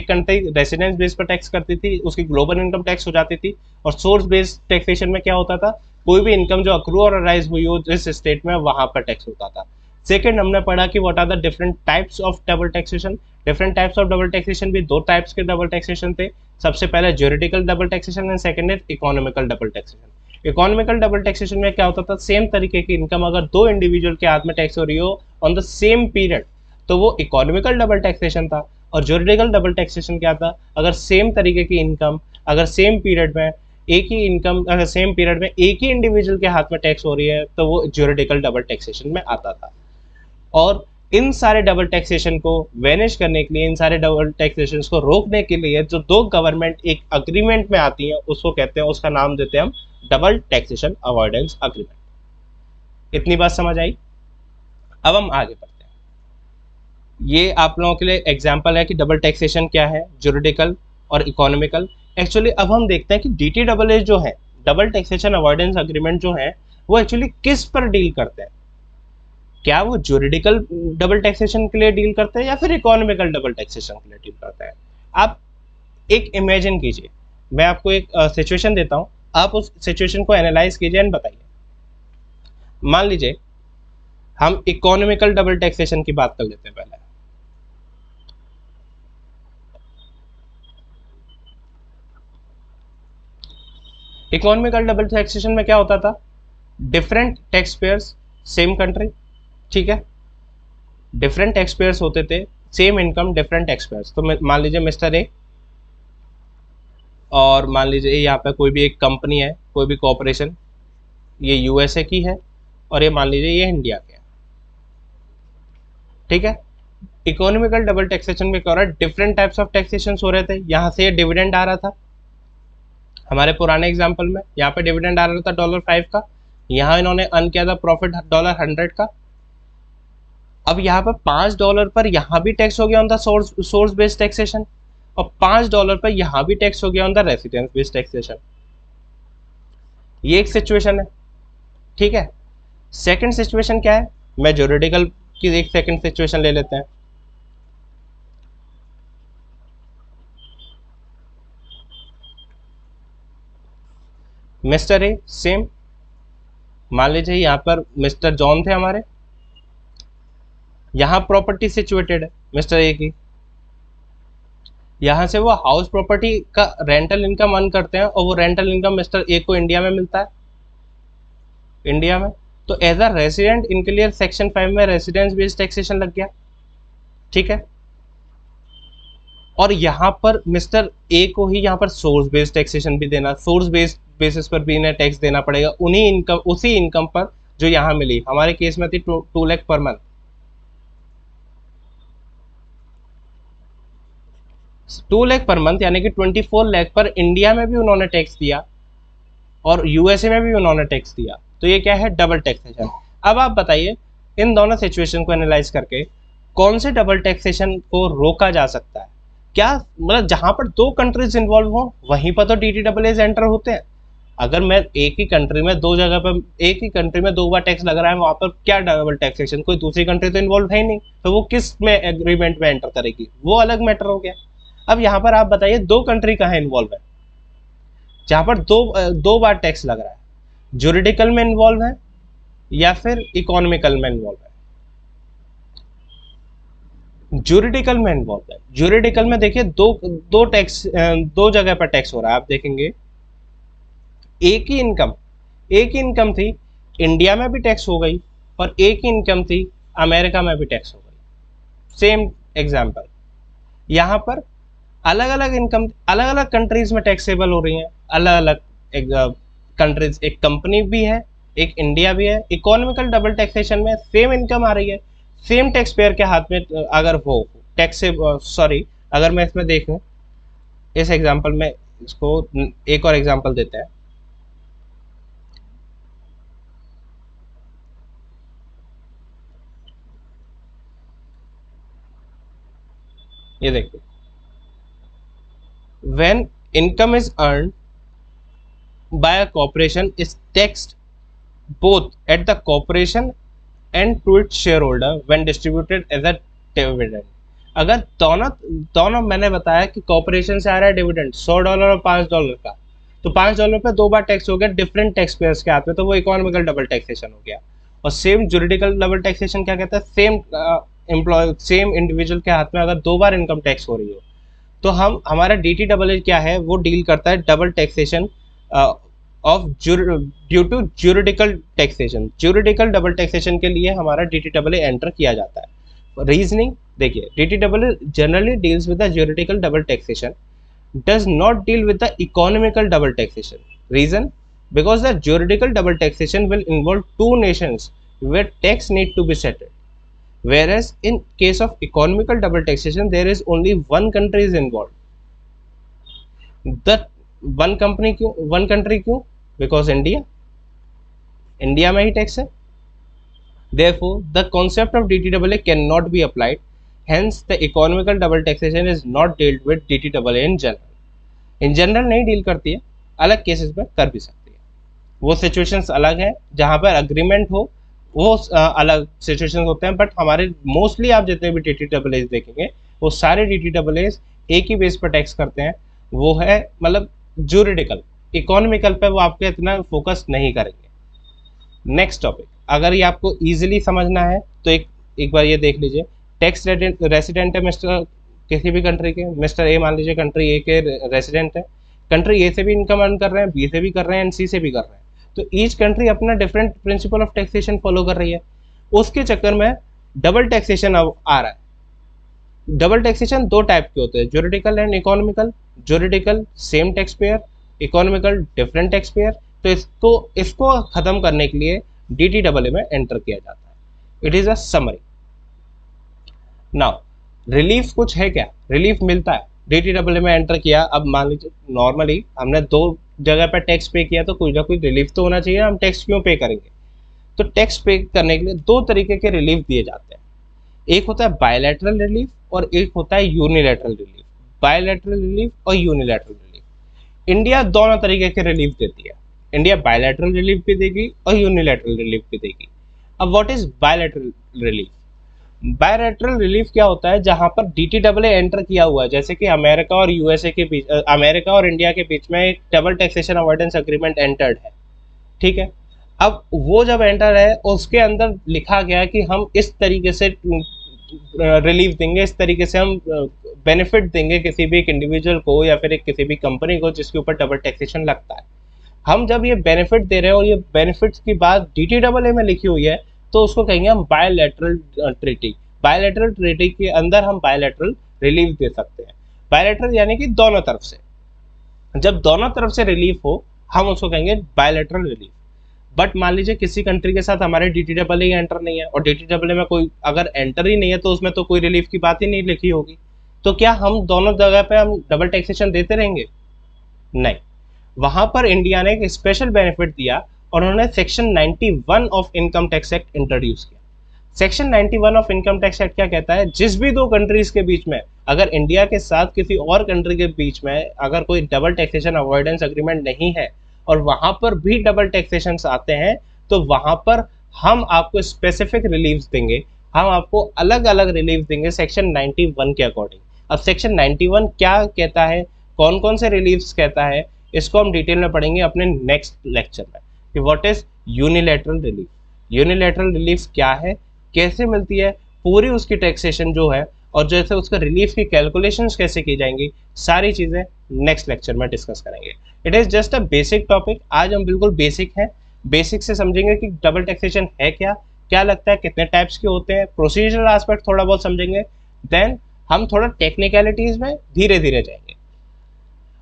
कंट्री रेसिडेंस बेस पर टैक्स करती थी, उसकी ग्लोबल इनकम टैक्स हो जाती थी। और सोर्स बेस्ड टैक्सेशन में क्या होता था, कोई भी इनकम जो अक्रू और अराइज हुई हो जिस स्टेट में, वहां पर टैक्स होता था। सेकेंड हमने पढ़ा कि what are the different types of double taxation. Different types of double taxation भी दो टाइप्स के डबल टैक्सेशन थे, सबसे पहले juridical double taxation and second है economical double taxation. Economical double taxation में क्या होता था, सेम तरीके की इनकम अगर दो इंडिविजुअल के हाथ में टैक्स हो रही हो ऑन द सेम पीरियड, तो वो इकोनॉमिकल डबल टैक्सेशन था। और ज्यूरिडिकल डबल टैक्सेशन क्या था, अगर सेम तरीके की इनकम अगर सेम पीरियड में एक ही इनकम अगर सेम पीरियड में एक ही इंडिविजुअल के हाथ में टैक्स हो रही है, तो वो ज्यूरिडिकल डबल टैक्सेशन में आता था। और इन सारे डबल टैक्सेशन को वैनिश करने के लिए, इन सारे डबल टैक्सेशन को रोकने के लिए जो दो गवर्नमेंट एक अग्रीमेंट में आती है, उसको कहते हैं, उसका नाम देते हैं हम डबल टैक्सेशन अवॉइडेंस अग्रीमेंट। इतनी बात समझ आई। अब हम आगे बढ़ते हैं। ये आप लोगों के लिए एग्जांपल है कि डबल टैक्सेशन क्या है, ज्यूरिडिकल और इकोनॉमिकल। एक्चुअली अब हम देखते हैं कि DTAA जो है, डबल टैक्सेशन अवॉइडेंस अग्रीमेंट जो है, वो एक्चुअली किस पर डील करते हैं। क्या वो ज्यूरिडिकल डबल टैक्सेशन के लिए डील करते हैं या फिर इकोनॉमिकल डबल टैक्सेशन के लिए डील करते हैं। आप एक इमेजिन कीजिए, मैं आपको एक सिचुएशन देता हूं, आप उस सिचुएशन को एनालाइज कीजिए एंड बताइए। मान लीजिए हम इकोनॉमिकल डबल टैक्सेशन की बात कर लेते हैं पहले। इकोनॉमिकल डबल टैक्सेशन में क्या होता था, different tax payers same country, ठीक है, डिफरेंट टैक्स पेयर्स होते थे, same income different tax payers. तो मान लीजिए मिस्टर ए, और मान लीजिए यहाँ पे कोई भी एक कंपनी है, कोई भी कॉर्पोरेशन, ये यूएसए की है और ये मान लीजिए ये इंडिया के है, ठीक है। इकोनॉमिकल डबल टैक्सेशन में क्या हो रहा है, डिफरेंट टाइप्स ऑफ टैक्सेशन हो रहे थे। यहाँ से ये डिविडेंड आ रहा था, हमारे पुराने एग्जाम्पल में यहाँ पे डिविडेंड आ रहा था $5 का, यहाँ इन्होंने अर्न किया था प्रॉफिट $100 का। अब यहाँ पर $5 पर यहाँ भी टैक्स हो गया on the source based taxation, और $5 पर यहाँ भी टैक्स हो गया on the residence based taxation. ये एक सिचुएशन है, ठीक है। सेकंड सिचुएशन क्या है, मैं ज्यूरिडिकल की एक सेकंड सिचुएशन ले लेते हैं। मिस्टर ए सेम, मान लीजिए यहाँ पर मिस्टर जॉन थे हमारे, यहाँ प्रॉपर्टी सिचुएटेड है मिस्टर ए की, यहाँ से वो हाउस प्रॉपर्टी का रेंटल इनकम अर्न करते हैं और वो रेंटल इनकम मिस्टर ए को इंडिया में मिलता है, इंडिया में। तो एज अ रेसिडेंट इनके लिए सेक्शन 5 में रेसिडेंस बेस्ड टैक्सेशन लग गया, ठीक है। और यहाँ पर मिस्टर ए को ही यहाँ पर सोर्स बेस्ड टैक्सेशन भी देना, सोर्स बेस्ड बेसिस पर भी इन्हें टैक्स देना पड़ेगा उन्हीं इनकम, उसी इनकम पर जो यहाँ मिली। हमारे केस में थी 2 lakh per month, 2 lakh per month, यानी कि 24 लाख पर इंडिया में भी उन्होंने टैक्स दिया और यूएसए में भी उन्होंने टैक्स दिया। तो ये क्या है, डबल टैक्सेशन। अब आप बताइए इन दोनों सिचुएशन को एनालाइज करके कौन से डबल टैक्सेशन को रोका जा सकता है। क्या मतलब जहां पर 2 कंट्रीज इन्वॉल्व हो वहीं पर तो DTAAs एंटर होते हैं। अगर मैं एक ही कंट्री में 2 जगह पर, एक ही कंट्री में 2 बार टैक्स लग रहा है, वहां पर क्या डबल टैक्सेशन, कोई दूसरी कंट्री तो इन्वॉल्व है ही नहीं, तो वो किस में एग्रीमेंट में एंटर करेगी, वो अलग मैटर हो गया। अब यहाँ पर आप बताइए 2 कंट्री कहाँ इन्वॉल्व है जहां पर दो बार टैक्स लग रहा है, ज्यूरिडिकल में इन्वॉल्व है या फिर इकोनॉमिकल में इन्वॉल्व है। ज्यूरिडिकल में इन्वॉल्व है। ज्यूरिडिकल में देखिए दो जगह पर टैक्स हो रहा है। आप देखेंगे एक ही इनकम थी, इंडिया में भी टैक्स हो गई, और एक ही इनकम थी अमेरिका में भी टैक्स हो गई। सेम एग्जांपल, यहाँ पर अलग अलग इनकम अलग अलग कंट्रीज में टैक्सेबल हो रही हैं, अलग अलग कंट्रीज, एक कंपनी भी है, एक इंडिया भी है। इकोनॉमिकल डबल टैक्सेशन में सेम इनकम आ रही है, सेम टैक्स पेयर के हाथ में, अगर वो टैक्स सॉरी, अगर मैं इसमें देखूं, इस एग्जांपल में इसको एक और एग्जांपल देते हैं। ये देखिए, when income is earned by a corporation is taxed both at the corporation and to its shareholder when distributed as a dividend। अगर दोनों मैंने बताया कि कॉर्पोरेशन से आ रहा है डिविडेंड $100 और $5 का, तो $5 पे 2 बार टैक्स हो गया डिफरेंट टैक्स पेयर्स के हाथ में, तो वो इकोनॉमिकल डबल टैक्सेशन हो गया। और सेम ज्यूरिडिकल डबल टैक्सेशन क्या कहता है, सेम एम्प्लॉय सेम इंडिविजुअल के हाथ में अगर 2 बार इनकम टैक्स हो रही हो, तो हमारा DTAA क्या है, वो डील करता है double taxation of due to juridical taxation. Juridical double taxation के लिए हमारा DTAA एंटर किया जाता है। रीजनिंग देखिए, DTAA generally deals with the juridical double taxation, does not deal with the economical double taxation. Reason? Because the juridical double taxation will involve 2 nations where tax need to be settled. Whereas in case of economical double taxation, there is only one country is involved. The one country क्यों? Because India में ही tax है। Therefore, the concept of DTAA cannot be applied. Hence, the economical double taxation is not dealt with DTAA in general. In general नहीं deal करती है, अलग cases में कर भी सकती है। वो सिचुएशंस अलग हैं जहाँ पर अग्रीमेंट हो, वो अलग सिचुएशंस होते हैं। बट हमारे मोस्टली आप जितने भी DTAAs देखेंगे, वो सारे DTAAs एक ही बेस पर टैक्स करते हैं, वो है मतलब ज्यूरिडिकल। इकोनॉमिकल पे वो आपके इतना फोकस नहीं करेंगे। नेक्स्ट टॉपिक, अगर ये आपको इजीली समझना है तो एक बार ये देख लीजिए। टैक्स रेसिडेंट है मिस्टर किसी भी कंट्री के, मिस्टर ए मान लीजिए कंट्री ए के रेसिडेंट है, कंट्री ए से भी इनकम अर्न कर रहे हैं, बी से भी कर रहे हैं एंड सी से भी कर रहे हैं। तो ईच कंट्री अपना different principal of taxation follow कर रही है, उसके चक्कर में डबल टैक्सेशन अब आ रहा है। डबल टैक्सेशन 2 टाइप के होते हैं, juridical and economical. Juridical same tax payer, economical different tax payer. तो इसको खत्म करने के लिए DTAA में एंटर किया जाता है। It is a summary. Now relief कुछ है क्या, रिलीफ मिलता है। DTAA में एंटर किया, अब मान लीजिए नॉर्मली हमने 2 जगह पर टैक्स पे किया तो कोई ना कोई रिलीफ तो होना चाहिए, हम टैक्स क्यों पे करेंगे। तो टैक्स पे करने के लिए दो तरीके के रिलीफ दिए जाते हैं, एक होता है बायलैटरल रिलीफ और एक होता है यूनिलैटरल रिलीफ। बायलैटरल रिलीफ और यूनिलैटरल रिलीफ, इंडिया दोनों तरीके के रिलीफ देती है। इंडिया बायलैटरल रिलीफ भी देगी और यूनिलैटरल रिलीफ भी देगी। अब what is bilateral relief? Bilateral relief क्या होता है, जहां पर डीटीडब्ल्यू एंटर किया हुआ है, जैसे कि अमेरिका और यूएसए के बीच, अमेरिका और इंडिया के बीच में एक double taxation avoidance agreement entered है, ठीक है। अब वो जब एंटर है उसके अंदर लिखा गया कि हम इस तरीके से रिलीफ देंगे, इस तरीके से हम बेनिफिट देंगे किसी भी एक इंडिविजुअल को या फिर एक किसी भी कंपनी को जिसके ऊपर डबल टैक्सेशन लगता है। हम जब ये बेनिफिट दे रहे हैं और ये बेनिफिट्स की बात डीटीडब्ल्यू में लिखी हुई है तो उसको कहेंगे हम बायलैटरल ट्रीटी। बायलैटरल ट्रीटी के अंदर हम बायलैटरल रिलीफ दे सकते हैं। बायलैटरल यानी कि दोनों तरफ से, जब दोनों तरफ से रिलीफ हो हम उसको कहेंगे बायलैटरल रिलीफ। बट मान लीजिए किसी कंट्री के साथ हमारे डीटीडब्ल्यू एंटर नहीं है और डीटीडब्ल्यू में कोई अगर एंटर ही नहीं है तो उसमें तो कोई रिलीफ की बात ही नहीं लिखी होगी, तो क्या हम दोनों जगह पे हम डबल टैक्सेशन देते रहेंगे? नहीं, वहां पर इंडिया ने एक स्पेशल बेनिफिट दिया और उन्होंने section 91 of income tax act introduce किया। Section 91 of income tax act क्या कहता है, जिस भी दो कंट्रीज के बीच में, अगर इंडिया के साथ किसी और कंट्री के बीच में अगर कोई डबल टैक्सेशन अवॉइडेंस एग्रीमेंट नहीं है और वहां पर भी डबल टैक्सेशन आते हैं, तो वहां पर हम आपको स्पेसिफिक रिलीफ देंगे, हम आपको अलग अलग रिलीफ देंगे सेक्शन 91 के अकॉर्डिंग। अब सेक्शन 91 क्या कहता है, कौन कौन से रिलीफ्स कहता है, इसको हम डिटेल में पढ़ेंगे अपने नेक्स्ट लेक्चर में कि what is unilateral relief. Unilateral relief क्या है, कैसे मिलती है, पूरी उसकी टैक्सेशन जो है और जैसे उसका रिलीफ की कैलकुलेशंस कैसे की जाएंगी, सारी चीजें नेक्स्ट लेक्चर में डिस्कस करेंगे। It is just a basic topic, आज हम बिल्कुल बेसिक हैं, बेसिक से समझेंगे कि डबल टैक्सेशन है क्या, क्या लगता है, कितने टाइप्स के होते हैं, प्रोसीजरल एस्पेक्ट थोड़ा बहुत समझेंगे, देन हम थोड़ा टेक्निकलिटीज में धीरे धीरे जाएंगे।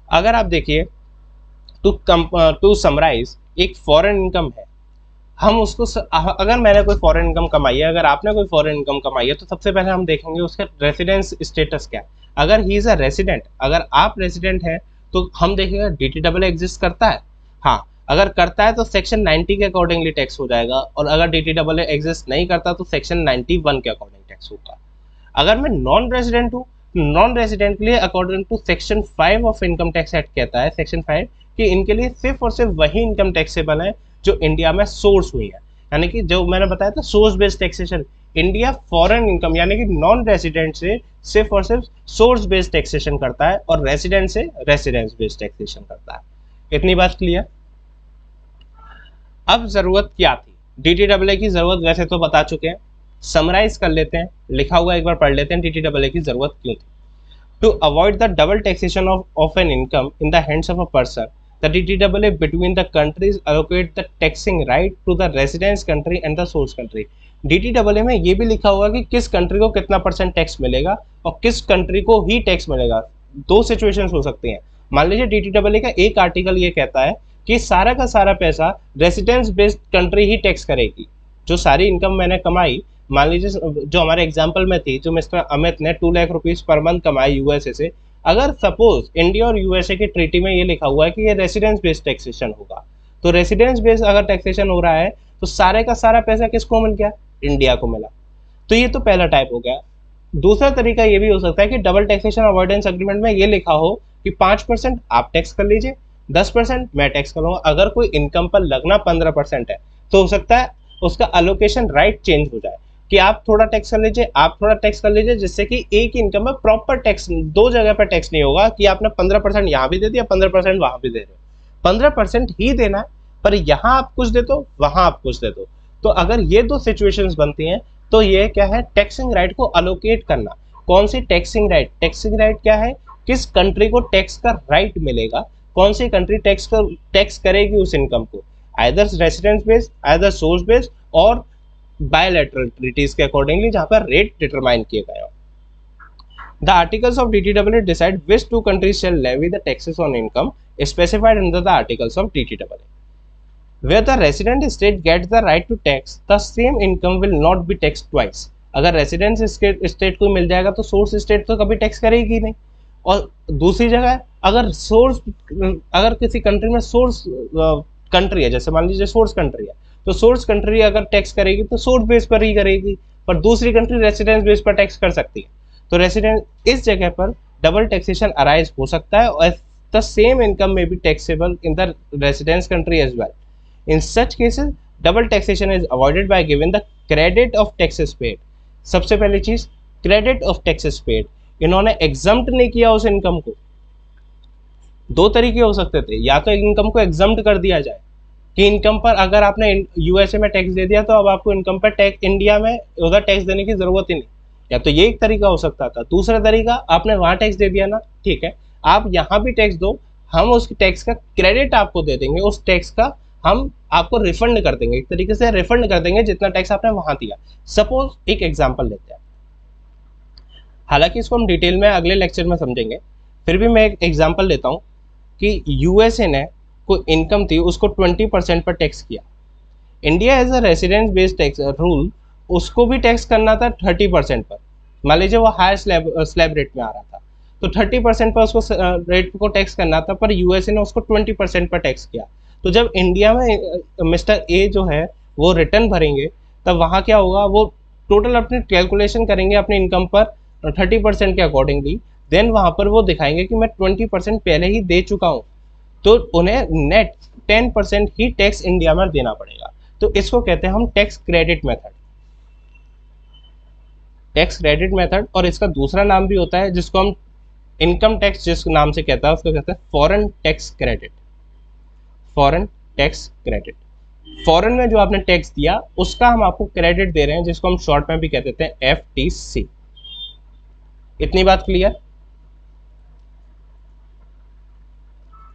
अगर आप देखिए टू समराइज, एक फॉरेन इनकम है, हम उसको अगर मैंने कोई फॉरेन इनकम कमाई है, अगर आपने कोई फॉरेन इनकम कमाई है, तो सबसे पहले हम देखेंगे उसका रेसिडेंस स्टेटस क्या है। अगर ही इज अ रेसिडेंट, अगर आप रेसिडेंट हैं तो हम देखेंगे डीटीडब्ल्यू एग्जिस्ट करता है, हाँ अगर करता है तो सेक्शन 90 के अकॉर्डिंगली टैक्स हो जाएगा, और अगर डीटीडब्ल्यू एग्जिस्ट नहीं करता तो सेक्शन 91 के अकॉर्डिंग टैक्स होगा। अगर मैं नॉन रेसिडेंट हूँ, नॉन रेसिडेंट के लिए according to section 5 of income tax act कहता है, सेक्शन 5 कि इनके लिए सिर्फ और सिर्फ वही इनकम टैक्सेबल है जो इंडिया में सोर्स हुई है, यानी कि जो मैंने बताया था source based taxation. India foreign income यानी कि नॉन रेसिडेंट से सिर्फ और सिर्फ सोर्स बेस्ड टैक्सेशन करता है और रेसिडेंट से रेसिडेंस बेस्ड टैक्सेशन करता है। इतनी बात क्लियर। अब जरूरत क्या थी, डीटीडब्ल्यू की जरूरत वैसे तो बता चुके हैं, समराइज कर लेते हैं, लिखा हुआ एक बार पढ़ लेते हैं डीटीडब्ल्यू की जरूरत क्यों थी। To avoid the double taxation of an income in the hands of a person, the DTAA between the countries allocate the taxing right to the residence country and the source country। DTAA में ये भी लिखा हुआ कि किस country को कितना % tax मिलेगा और किस कंट्री को ही टैक्स मिलेगा। दो सिचुएशंस हो सकती हैं। मान लीजिए DTAA का एक आर्टिकल ये कहता है कि सारा का सारा पैसा रेसिडेंस बेस्ड कंट्री ही टैक्स करेगी। जो सारी इनकम मैंने कमाई, मान लीजिए जो हमारे एग्जाम्पल में थी, जो मिस्टर अमित ने 2 लाख रुपीज पर मंथ कमाई यूएसए से, अगर सपोज इंडिया और यूएसए की ट्रीटी में ये लिखा हुआ है कि ये रेसिडेंस बेस्ड टैक्सेशन होगा, तो रेसिडेंस बेस्ड अगर टैक्सेशन हो रहा है तो सारे का सारा पैसा किसको मिल गया, इंडिया को मिला। तो ये तो पहला टाइप हो गया। दूसरा तरीका ये भी हो सकता है कि डबल टैक्सेशन अवॉइडेंस एग्रीमेंट में ये लिखा हो कि 5% आप टैक्स कर लीजिए, 10% मैं टैक्स करूंगा। अगर कोई इनकम पर लगना 15% है तो हो सकता है उसका अलोकेशन राइट चेंज हो जाए कि आप थोड़ा टैक्स कर लीजिए, आप थोड़ा टैक्स कर लीजिए, जिससे कि एक इनकम में प्रॉपर टैक्स, दो जगह पर टैक्स नहीं होगा कि आपने 15% यहाँ भी दे दिया, 15% वहां भी दे रहे हो। 15% ही देना है, पर यहाँ आप कुछ दे दो, वहां आप कुछ दे दो। तो अगर ये दो सिचुएशंस बनती हैं तो ये क्या है, टैक्सिंग राइट को अलोकेट करना। कौन सी टैक्सिंग राइट, टैक्सिंग राइट क्या है, किस कंट्री को टैक्स का राइट मिलेगा, कौन सी कंट्री टैक्स करेगी उस इनकम को, either residence based, either source based और बायलैटरल ट्रीटीज के अकॉर्डिंगली जहां पर रेट डिटरमाइन किए गए हो। The articles of DTAA decide which two countries shall levy the taxes on income specified under the articles of DTAA. Where the resident state gets the right to tax, the same income will not be taxed twice. अगर residence state को मिल जाएगा तो source state तो कभी tax करेगी नहीं। और दूसरी जगह अगर किसी कंट्री में सोर्स कंट्री है, जैसे मान लीजिए सोर्स कंट्री है, तो सोर्स कंट्री अगर टैक्स करेगी तो सोर्स बेस पर ही करेगी, पर दूसरी कंट्री रेसिडेंस बेस पर टैक्स कर सकती है। तो रेसिडेंस इस जगह पर डबल टैक्सेशन अराइज हो सकता है, और the same income may be taxable in the residence country as well. In such cases double taxation is avoided by giving the credit of taxes paid. सबसे पहली चीज, क्रेडिट ऑफ टैक्सेस पेड, इन्होंने exempt नहीं किया उस income को। दो तरीके हो सकते थे, या तो इनकम को एग्जम्प्ट कर दिया जाए कि इनकम पर अगर आपने यूएसए में टैक्स दे दिया तो अब आपको इनकम पर टैक्स इंडिया में उधर टैक्स देने की जरूरत ही नहीं, या तो ये एक तरीका हो सकता था। दूसरा तरीका, आपने वहां टैक्स दे दिया ना, ठीक है, आप यहाँ भी टैक्स दो, हम उस टैक्स का क्रेडिट आपको दे देंगे, उस टैक्स का हम आपको रिफंड कर देंगे, एक तरीके से रिफंड कर देंगे जितना टैक्स आपने वहां दिया। सपोज एक एग्जाम्पल लेते हैं, हालांकि इसको हम डिटेल में अगले लेक्चर में समझेंगे, फिर भी मैं एक एग्जाम्पल लेता हूँ कि यूएसए ने कोई इनकम थी उसको 20% पर टैक्स किया। India as a residence based tax rule, उसको भी टैक्स करना था 30% पर। मान लीजिए वो हायर स्लैब रेट में आ रहा था, तो 30% पर उसको रेट को टैक्स करना था, पर यूएसए ने उसको 20% पर टैक्स किया। तो जब इंडिया में मिस्टर ए जो है वो रिटर्न भरेंगे, तब वहाँ क्या होगा, वो टोटल अपनी कैलकुलेशन करेंगे अपनी इनकम पर 30% के अकॉर्डिंगली, देन वहाँ पर वो दिखाएंगे कि मैं 20% पहले ही दे चुका हूँ, तो उन्हें नेट 10% ही टैक्स इंडिया में देना पड़ेगा। तो इसको कहते हैं हम tax credit method, tax credit method. और इसका दूसरा नाम भी होता है जिसको हम इनकम टैक्स जिस नाम से कहता है उसको कहते हैं foreign tax credit, foreign tax credit. Foreign में जो आपने टैक्स दिया उसका हम आपको क्रेडिट दे रहे हैं, जिसको हम शॉर्ट में भी कह देते हैं FTC। इतनी बात clear?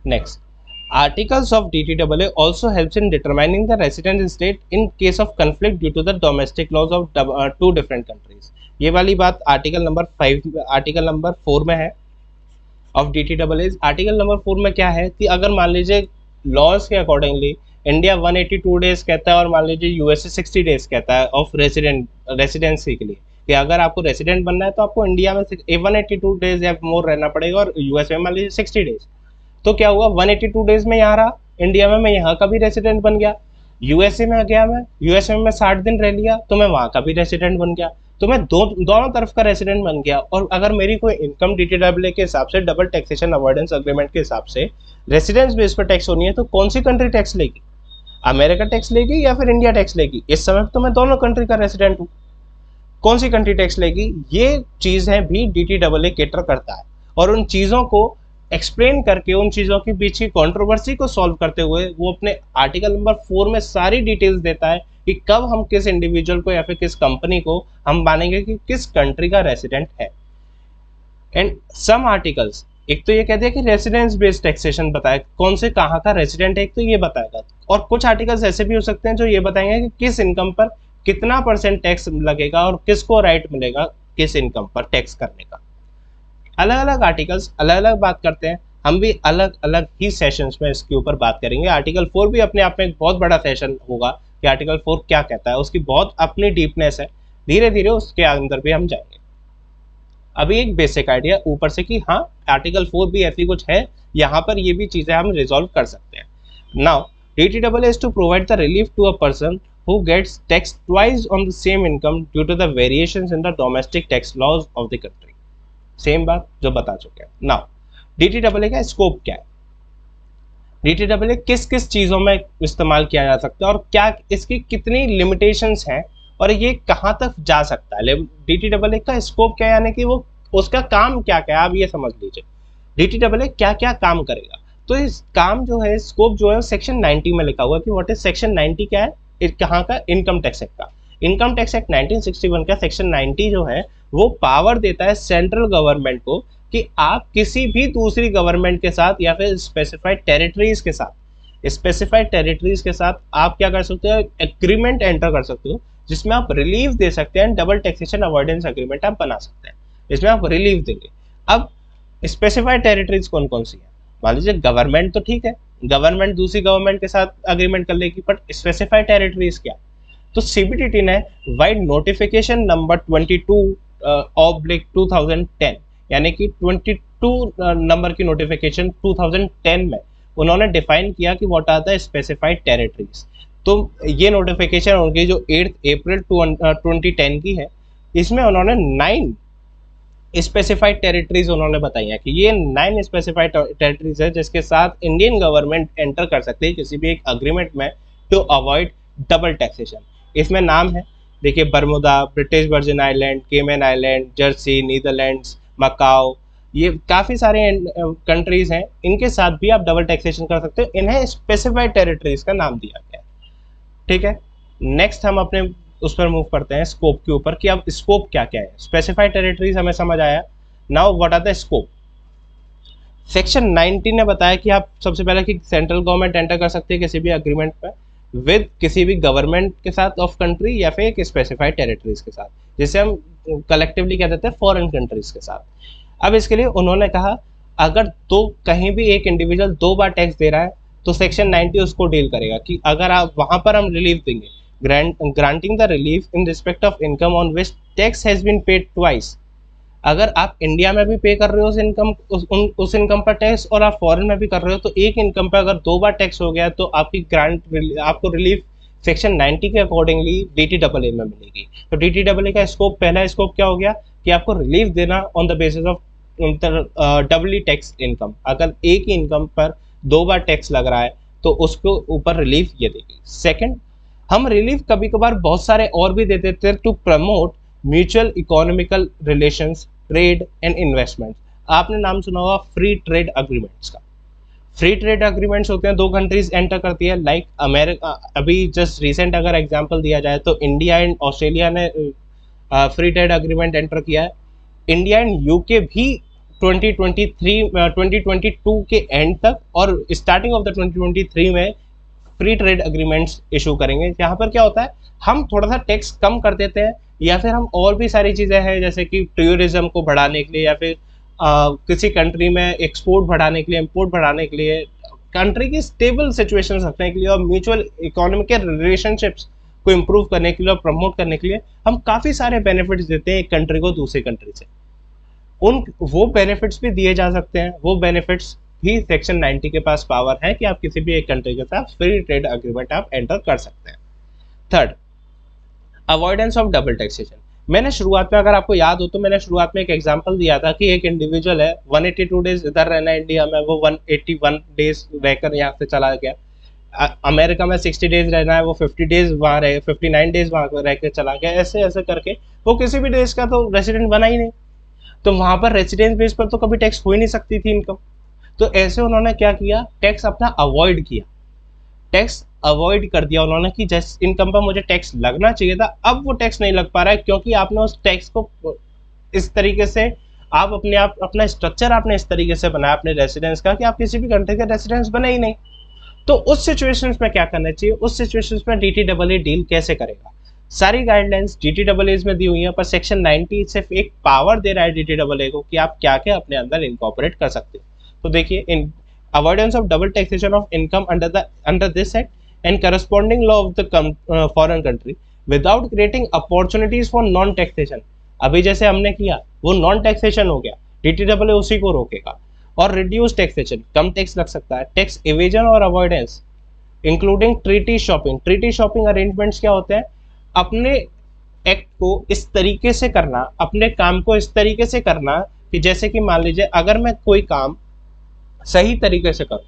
Next, articles of DTAA also helps in determining the resident state in case of conflict due to the domestic laws of two different countries। ये वाली बात आर्टिकल नंबर 4 में है ऑफ DTAA। आर्टिकल नंबर 4 में क्या है कि अगर मान लीजिए लॉज के अकॉर्डिंगली इंडिया 182 डेज कहता है और मान लीजिए यूएसए 60 डेज कहता है ऑफ रेसिडेंसी के लिए, कि अगर आपको रेसिडेंट बनना है तो आपको इंडिया में 182 डेज या मोर रहना पड़ेगा, और यूएसए में मान लीजिए 60 डेज। तो क्या हुआ, 182 डेज में यहाँ रहा इंडिया में, मैं यहाँ का भी रेसिडेंट बन गया। यूएसए में गया, मैं यूएसए में 60 दिन रह लिया तो मैं वहाँ का भी रेसिडेंट बन गया, तो मैं दोनों तरफ का रेसिडेंट बन गया। और अगर मेरी कोई इनकम DTAA के हिसाब से डबल टैक्सेशन अवॉइडेंस एग्रीमेंट के हिसाब से रेसिडेंस बेस पर टैक्स होनी है, तो कौन सी कंट्री टैक्स लेगी, अमेरिका टैक्स लेगी या फिर इंडिया टैक्स लेगी? इस समय तो मैं दोनों कंट्री का रेसिडेंट हूँ, कौन सी कंट्री टैक्स लेगी? ये चीजें भी DTAA केटर करता है, और उन चीजों को एक्सप्लेन करके, उन चीजों के बीच की कंट्रोवर्सी को सॉल्व करते हुए वो अपने आर्टिकल नंबर 4 में सारी डिटेल्स देता है कि कब हम किस इंडिविजुअल को या फिर किस कंपनी को हम मानेंगे कि किस कंट्री का रेसिडेंट है। एंड सम आर्टिकल्स, एक तो ये कहते हैं कि रेसिडेंस बेस्ड टैक्सेशन बताए, कौन से कहाँ का रेसिडेंट है, एक तो ये बताएगा। और कुछ आर्टिकल्स ऐसे भी हो सकते हैं जो ये बताएंगे कि किस इनकम पर कितना % टैक्स लगेगा और किसको राइट मिलेगा किस इनकम पर टैक्स करने का। अलग अलग आर्टिकल्स अलग अलग बात करते हैं, हम भी अलग अलग ही सेशंस में इसके ऊपर बात करेंगे। आर्टिकल 4 भी अपने आप में एक बहुत बड़ा सेशन होगा कि आर्टिकल 4 क्या कहता है, उसकी बहुत अपनी डीपनेस है, धीरे धीरे उसके अंदर भी हम जाएंगे। अभी एक बेसिक आइडिया ऊपर से कि हाँ आर्टिकल 4 भी ऐसी कुछ है, यहाँ पर ये भी चीजें हम रिजॉल्व कर सकते हैं। Now DTAA is to provide the relief to a person who gets taxed twice on the same income due to the variations in the domestic tax laws of the country। Same बात जो बता चुके हैं। Now DTAA का scope क्या है, DTAA किस किस चीजों में इस्तेमाल किया जा सकता है और क्या इसकी कितनी लिमिटेशंस हैं और ये कहाँ तक जा सकता है। DTAA का स्कोप क्या है, यानी कि वो उसका काम क्या क्या है, आप ये समझ लीजिए DTAA क्या क्या काम करेगा। तो इस काम जो है, स्कोप जो है, सेक्शन 90 में लिखा हुआ है कि व्हाट इज सेक्शन 90 क्या है, कहाँ का, इनकम टैक्स एक्ट का। इनकम टैक्स एक्ट 1961 का सेक्शन 90 जो है वो पावर देता है सेंट्रल गवर्नमेंट को कि आप किसी भी दूसरी गवर्नमेंट के साथ या फिर स्पेसिफाइड टेरिटरीज के साथ आप क्या कर सकते हो, एग्रीमेंट एंटर कर सकते हो जिसमें आप रिलीफ दे सकते हैं, डबल टैक्सेशन अवॉइडेंस एग्रीमेंट आप बना सकते हैं, इसमें आप रिलीफ देंगे। अब स्पेसिफाइड टेरिटरीज कौन कौन सी है, मान लीजिए गवर्नमेंट तो ठीक है, गवर्नमेंट दूसरी गवर्नमेंट के साथ अग्रीमेंट कर लेगी, बट स्पेसिफाइड टेरिटरीज क्या? तो CBDT ने वाइड नोटिफिकेशन नंबर 22/2010 यानी कि नंबर की नोटिफिकेशन 2010 में उन्होंने डिफाइन किया कि what are the specified territories. तो ये नोटिफिकेशन उनकी जो 8 अप्रैल 2010 की है, इसमें उन्होंने 9 स्पेसिफाइड टेरिटरीज उन्होंने बताई है कि ये 9 स्पेसिफाइड टेरिटरीज है जिसके साथ इंडियन गवर्नमेंट एंटर कर सकती है किसी भी एक अग्रीमेंट में टू अवॉइड डबल टैक्सेशन। इसमें नाम है, देखिए, बर्मुदा, ब्रिटिश वर्जिन आइलैंड, केमन आइलैंड, जर्सी, नीदरलैंड्स, मकाओ, ये काफ़ी सारे कंट्रीज हैं, इनके साथ भी आप डबल टैक्सेशन कर सकते हो। इन्हें स्पेसिफाइड टेरिटरीज का नाम दिया गया है। ठीक है, नेक्स्ट हम अपने उस पर मूव करते हैं स्कोप के ऊपर कि अब स्कोप क्या क्या है। स्पेसिफाइड टेरिटरीज हमें समझ आया, now what are the scope. Section 19 ने बताया कि आप सबसे पहले कि सेंट्रल गवर्नमेंट एंटर कर सकती है किसी भी अग्रीमेंट पे विद किसी भी गवर्नमेंट के साथ ऑफ कंट्री या फिर एक स्पेसिफाइड टेरिटरीज के साथ, जिसे हम कलेक्टिवली कह देते हैं फॉरेन कंट्रीज के साथ। अब इसके लिए उन्होंने कहा अगर तो कहीं भी एक इंडिविजुअल 2 बार टैक्स दे रहा है तो सेक्शन 90 उसको डील करेगा कि अगर आप वहां पर हम रिलीफ देंगे, granting the relief in respect of income on which tax has been paid twice. अगर आप इंडिया में भी पे कर रहे हो उस इनकम पर टैक्स और आप फॉरेन में भी कर रहे हो, तो एक इनकम पर अगर 2 बार टैक्स हो गया तो आपको रिलीफ सेक्शन 90 के अकॉर्डिंगली DTAA में मिलेगी। तो DTAA का स्कोप, पहला स्कोप क्या हो गया कि आपको रिलीफ देना on the basis of doubly tax income. अगर एक ही इनकम पर 2 बार टैक्स लग रहा है तो उसको ऊपर रिलीफ ये देगी। सेकंड, हम रिलीफ कभी कभार बहुत सारे और भी दे देते हैं to promote mutual economical relations, trade and investment. आपने नाम सुना होगा फ्री ट्रेड अग्रीमेंट्स का। फ्री ट्रेड अग्रीमेंट्स होते हैं, 2 कंट्रीज एंटर करती है, लाइक अमेरिका। अभी जस्ट रिसेंट अगर एग्जांपल दिया जाए तो इंडिया एंड ऑस्ट्रेलिया ने फ्री ट्रेड अग्रीमेंट एंटर किया है। इंडिया एंड यूके भी 2022 के एंड तक और स्टार्टिंग ऑफ द 2023 में फ्री ट्रेड अग्रीमेंट्स इशू करेंगे। यहाँ पर क्या होता है, हम थोड़ा सा टैक्स कम कर देते हैं या फिर हम और भी सारी चीज़ें हैं जैसे कि टूरिज्म को बढ़ाने के लिए या फिर किसी कंट्री में एक्सपोर्ट बढ़ाने के लिए, इंपोर्ट बढ़ाने के लिए, कंट्री की स्टेबल सिचुएशन रखने के लिए और म्यूचुअल इकोनॉमिक के रिलेशनशिप्स को इम्प्रूव करने के लिए और प्रमोट करने के लिए हम काफ़ी सारे बेनिफिट्स देते हैं एक कंट्री को दूसरी कंट्री से। वो बेनिफिट्स भी दिए जा सकते हैं, वो बेनिफिट्स भी सेक्शन 90 के पास पावर है कि आप किसी भी एक कंट्री के साथ फ्री ट्रेड अग्रीमेंट आप एंटर कर सकते हैं। Third, avoidance of double taxation. मैंने शुरुआत में, अगर आपको याद हो तो मैंने शुरुआत में एक एग्जांपल दिया था कि एक इंडिविजुअल है 182 डेज इधर रहना इंडिया में, वो 181 डेज रहकर यहाँ से चला गया। अमेरिका में 60 डेज रहना है, वो 50 डेज वहाँ रहे, 59 डेज वहाँ रह के चला गया। ऐसे ऐसे करके वो किसी भी देश का तो रेसिडेंट बना ही नहीं, तो वहाँ पर रेसिडेंस बेस पर तो कभी टैक्स हो ही नहीं सकती थी इनकम। तो ऐसे उन्होंने क्या किया, टैक्स अपना अवॉइड किया, टैक्स अवॉइड कर दिया उन्होंने कि जिस इनकम पर मुझे टैक्स लगना चाहिए था अब वो टैक्स नहीं लग पा रहा है, क्योंकि आपने उस टैक्स को इस तरीके से आप अपना स्ट्रक्चर आपने इस तरीके से बनाया अपने रेसिडेंस का कि आप किसी भी कंट्री का रेसिडेंस बने ही नहीं। तो उस सिचुएशंस में क्या करना चाहिए, उस सिचुएशंस में DTAA डील कैसे करेगा। सारी गाइडलाइंस DTAA में दी हुई है, पर सेक्शन 90 सिर्फ एक पावर दे रहा है DTAA को कि आप क्या क्या अपने अंदर इनकॉर्पोरेट कर सकते हो। तो देखिए, in avoidance of double taxation of income under this act and corresponding law of the foreign country without creating opportunities for non taxation। अभी जैसे हमने किया वो नॉन टैक्सेशन हो गया, DTAA उसी को रोकेगा। और रिड्यूस टैक्सेशन, कम टैक्स लग सकता है। टैक्स इवेजन और avoidance including treaty shopping. Treaty shopping arrangements क्या होते हैं, अपने एक्ट को इस तरीके से करना, अपने काम को इस तरीके से करना कि जैसे कि मान लीजिए अगर मैं कोई काम सही तरीके से करूँ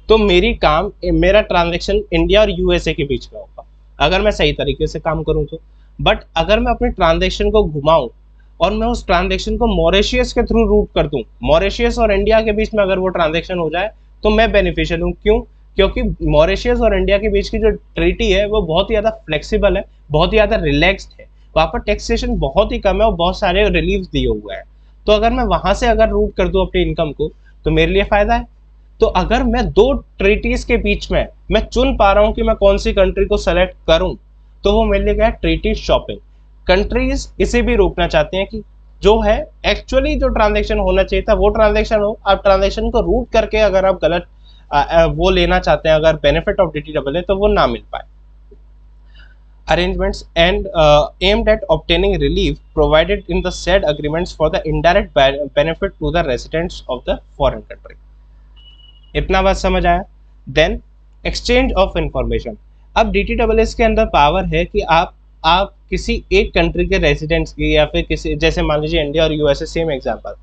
तो मेरा ट्रांजैक्शन इंडिया और USA के बीच में होगा, अगर मैं सही तरीके से काम करूं तो। बट अगर मैं अपने ट्रांजैक्शन को घुमाऊं और मैं उस ट्रांजैक्शन को मॉरिशियस के थ्रू रूट कर दूं, मॉरिशियस और इंडिया के बीच में अगर वो ट्रांजैक्शन हो जाए तो मैं बेनिफिशियल हूं। क्यों? क्योंकि मॉरिशियस और इंडिया के बीच की जो ट्रीटी है वो बहुत ही ज़्यादा फ्लेक्सिबल है, बहुत ही ज़्यादा रिलैक्स्ड है, वहाँ पर टैक्सेशन बहुत ही कम है और बहुत सारे रिलीफ दिए हुए हैं। तो अगर मैं वहाँ से अगर रूट कर दूँ अपनी इनकम को तो मेरे लिए फ़ायदा है। तो अगर मैं 2 ट्रीटीज के बीच में मैं चुन पा रहा हूं कि मैं कौन सी कंट्री को सेलेक्ट करूं, तो वो मेरे लिए क्या है, ट्रीटी शॉपिंग। कंट्रीज इसे भी रोकना चाहती हैं कि जो है एक्चुअली जो ट्रांजैक्शन होना चाहिए था वो ट्रांजैक्शन हो। आप ट्रांजैक्शन को रूट करके अगर आप गलत वो लेना चाहते हैं, अगर बेनिफिट ऑफ DTAA तो वो ना मिल पाए। arrangements and aimed at obtaining relief provided in the said agreements for the indirect benefit to the residents of the foreign country. इतना बात समझ आया? Then exchange of information. अब DTSS के अंदर पावर है कि आप किसी एक कंट्री के रेजिडेंट्स की या फिर किसी, जैसे मान लीजिए इंडिया और यूएसए, सेम एग्जांपल,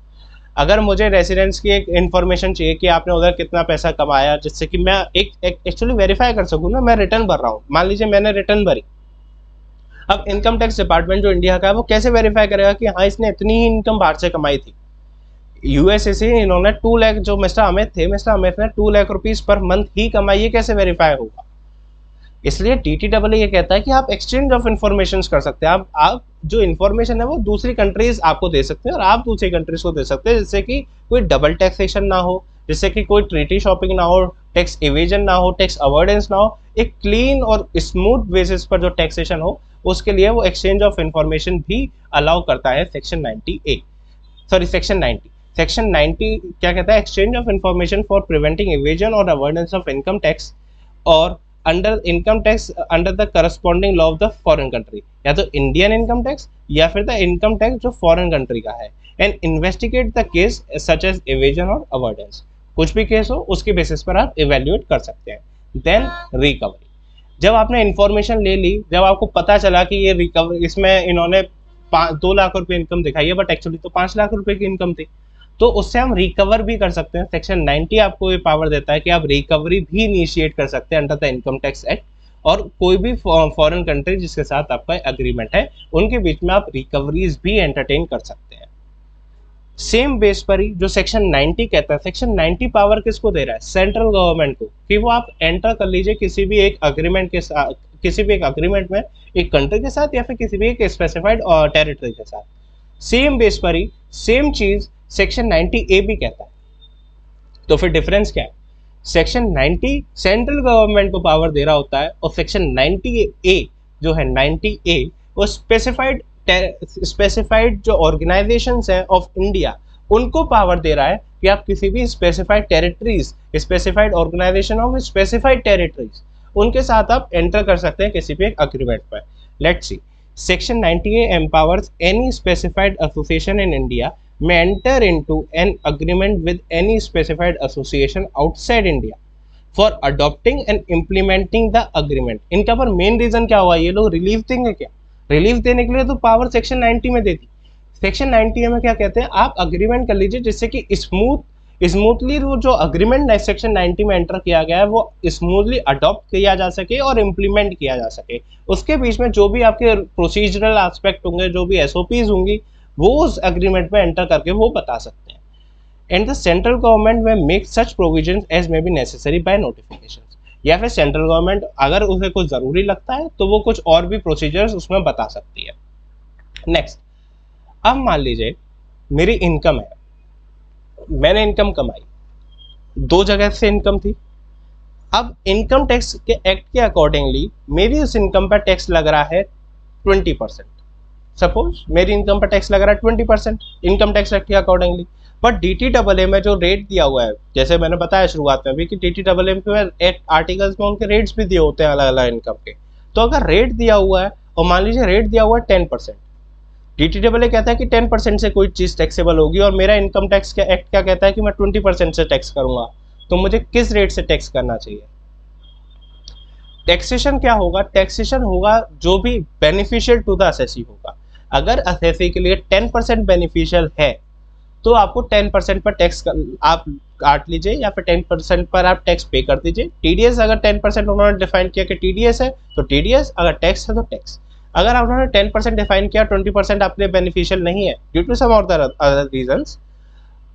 अगर मुझे रेसिडेंट्स की एक इन्फॉर्मेशन चाहिए कि आपने उधर कितना पैसा कमाया, जिससे कि मैं एक एक्चुअली वेरीफाई कर सकूँ ना, मैं रिटर्न भर रहा हूँ, मान लीजिए मैंने रिटर्न भरी, अब इनकम टैक्स डिपार्टमेंट जो इंडिया का है वो कैसे वेरीफाई करेगा कि हाँ इसने इतनी ही इनकम बाहर से कमाई थी? यूएसए से इन्होंने 2 लाख, जो मिस्टर अमित ने 2 लाख रुपीज पर मंथ ही कमाई, ये कैसे वेरीफाई होगा? इसलिए DTSS ये कहता है कि आप एक्सचेंज ऑफ इंफॉर्मेशन कर सकते हैं, आप जो इन्फॉर्मेशन है वो दूसरी कंट्रीज आपको दे सकते हैं और आप दूसरी कंट्रीज को दे सकते हैं, जिससे कि कोई डबल टैक्सेशन ना हो, जिससे कि कोई ट्रीटी शॉपिंग ना हो, टैक्स इवेजन ना हो, टैक्स अवॉइडेंस ना हो, एक क्लीन और स्मूथ बेसिस पर जो टैक्सेशन हो, उसके लिए वो एक्सचेंज ऑफ इंफॉर्मेशन भी अलाउ करता है सेक्शन 90 सेक्शन 90 क्या कहता है? Exchange of information for preventing evasion और अवॉइडेंस ऑफ इनकम टैक्स और under income tax under the corresponding law of the foreign country, या तो इंडियन इनकम टैक्स या फिर द इनकम टैक्स जो फॉरेन कंट्री का है, and investigate the case such as evasion और अवॉइडेंस। कुछ भी केस हो उसके बेसिस पर आप इवेल्युएट कर सकते हैं। Then recovery. जब आपने इंफॉर्मेशन ले ली, जब आपको पता चला कि ये रिकवरी, इसमें इन्होंने 2 लाख रुपए इनकम दिखाई है बट एक्चुअली तो 5 लाख रुपए की इनकम थी, तो उससे हम रिकवर भी कर सकते हैं। सेक्शन 90 आपको ये पावर देता है कि आप रिकवरी भी इनिशिएट कर सकते हैं under the income tax act, और कोई भी फॉरेन कंट्री जिसके साथ आपका एग्रीमेंट है उनके बीच में आप रिकवरीज भी एंटरटेन कर सकते हैं। सेम बेस पर ही जो सेक्शन 90 कहता है, सेक्शन 90 पावर किसको दे रहा है? सेंट्रल गवर्नमेंट को, कि वो आप एंटर कर लीजिए किसी भी एक अग्रीमेंट के साथ, किसी भी एक अग्रीमेंट में एक कंट्री के साथ या फिर किसी भी एक स्पेसिफाइड टेरिटरी के साथ। सेम बेस पर ही सेम चीज सेक्शन 90A भी कहता है। तो फिर डिफरेंस क्या है? सेक्शन 90 सेंट्रल गवर्नमेंट को पावर दे रहा होता है और सेक्शन 90A जो है 90A वो स्पेसिफाइड जो ऑर्गेनाइजेशंस हैं ऑफ इंडिया उनको पावर दे रहा है कि आप किसी भी specified territories, specified organization of specified territories, उनके साथ आप एंटर कर सकते हैं किसी भी एक अग्रीमेंट पर। Let's see, section 90A empowers any specified association in India may enter into an agreement with any specified association outside India for adopting and implementing the agreement। इनका पर मेन रीजन क्या हुआ? ये लोग रिलीफ देंगे क्या? Relief देने के लिए तो पावर सेक्शन 90 में देती। सेक्शन 90 में क्या कहते हैं? आप अग्रीमेंट कर लीजिए जिससे कि स्मूथली वो जो अग्रीमेंट सेक्शन 90 में एंटर किया गया है वो स्मूथली अडॉप्ट किया जा सके और इम्प्लीमेंट किया जा सके। उसके बीच में जो भी आपके प्रोसीजरल एस्पेक्ट होंगे, जो भी SOPs होंगी, वो उस एग्रीमेंट में एंटर करके वो बता सकते हैं। And the central government may make such provisions as may be necessary by notification, या फिर सेंट्रल गवर्नमेंट अगर उसे कुछ जरूरी लगता है तो वो कुछ और भी प्रोसीजर्स उसमें बता सकती है। नेक्स्ट, अब मान लीजिए मेरी इनकम है, मैंने इनकम कमाई, 2 जगह से इनकम थी। अब इनकम टैक्स के एक्ट के अकॉर्डिंगली मेरी उस इनकम पर टैक्स लग रहा है 20%। सपोज मेरी इनकम पर टैक्स लग रहा है 20% इनकम टैक्स एक्ट के अकॉर्डिंगली, बट DTSS में जो रेट दिया हुआ है, जैसे मैंने बताया शुरुआत में भी कि DTSS में आर्टिकल्स में उनके रेट्स भी दिए होते हैं अलग अलग इनकम के। तो अगर रेट दिया हुआ है और मान लीजिए रेट दिया हुआ है 10%, DTSS कहता है कि 10% से कोई चीज़ टैक्सेबल होगी और मेरा इनकम टैक्स का एक्ट क्या कहता है कि मैं 20% से टैक्स करूंगा, तो मुझे किस रेट से टैक्स करना चाहिए? टैक्सेशन क्या होगा? टैक्सेशन होगा जो भी बेनिफिशियल टू द असेसी होगा। अगर असेसी के लिए 10% बेनिफिशियल है तो आपको 10% पर टैक्स आप काट लीजिए या फिर 10% पर आप टैक्स पे कर दीजिए। TDS अगर 10% उन्होंने डिफाइन किया कि TDS है तो TDS, अगर टैक्स है तो टैक्स। अगर उन्होंने 10% डिफाइन किया, 20% आपके लिए बेनिफिशियल नहीं है ड्यू टू सम और अदर रीजंस,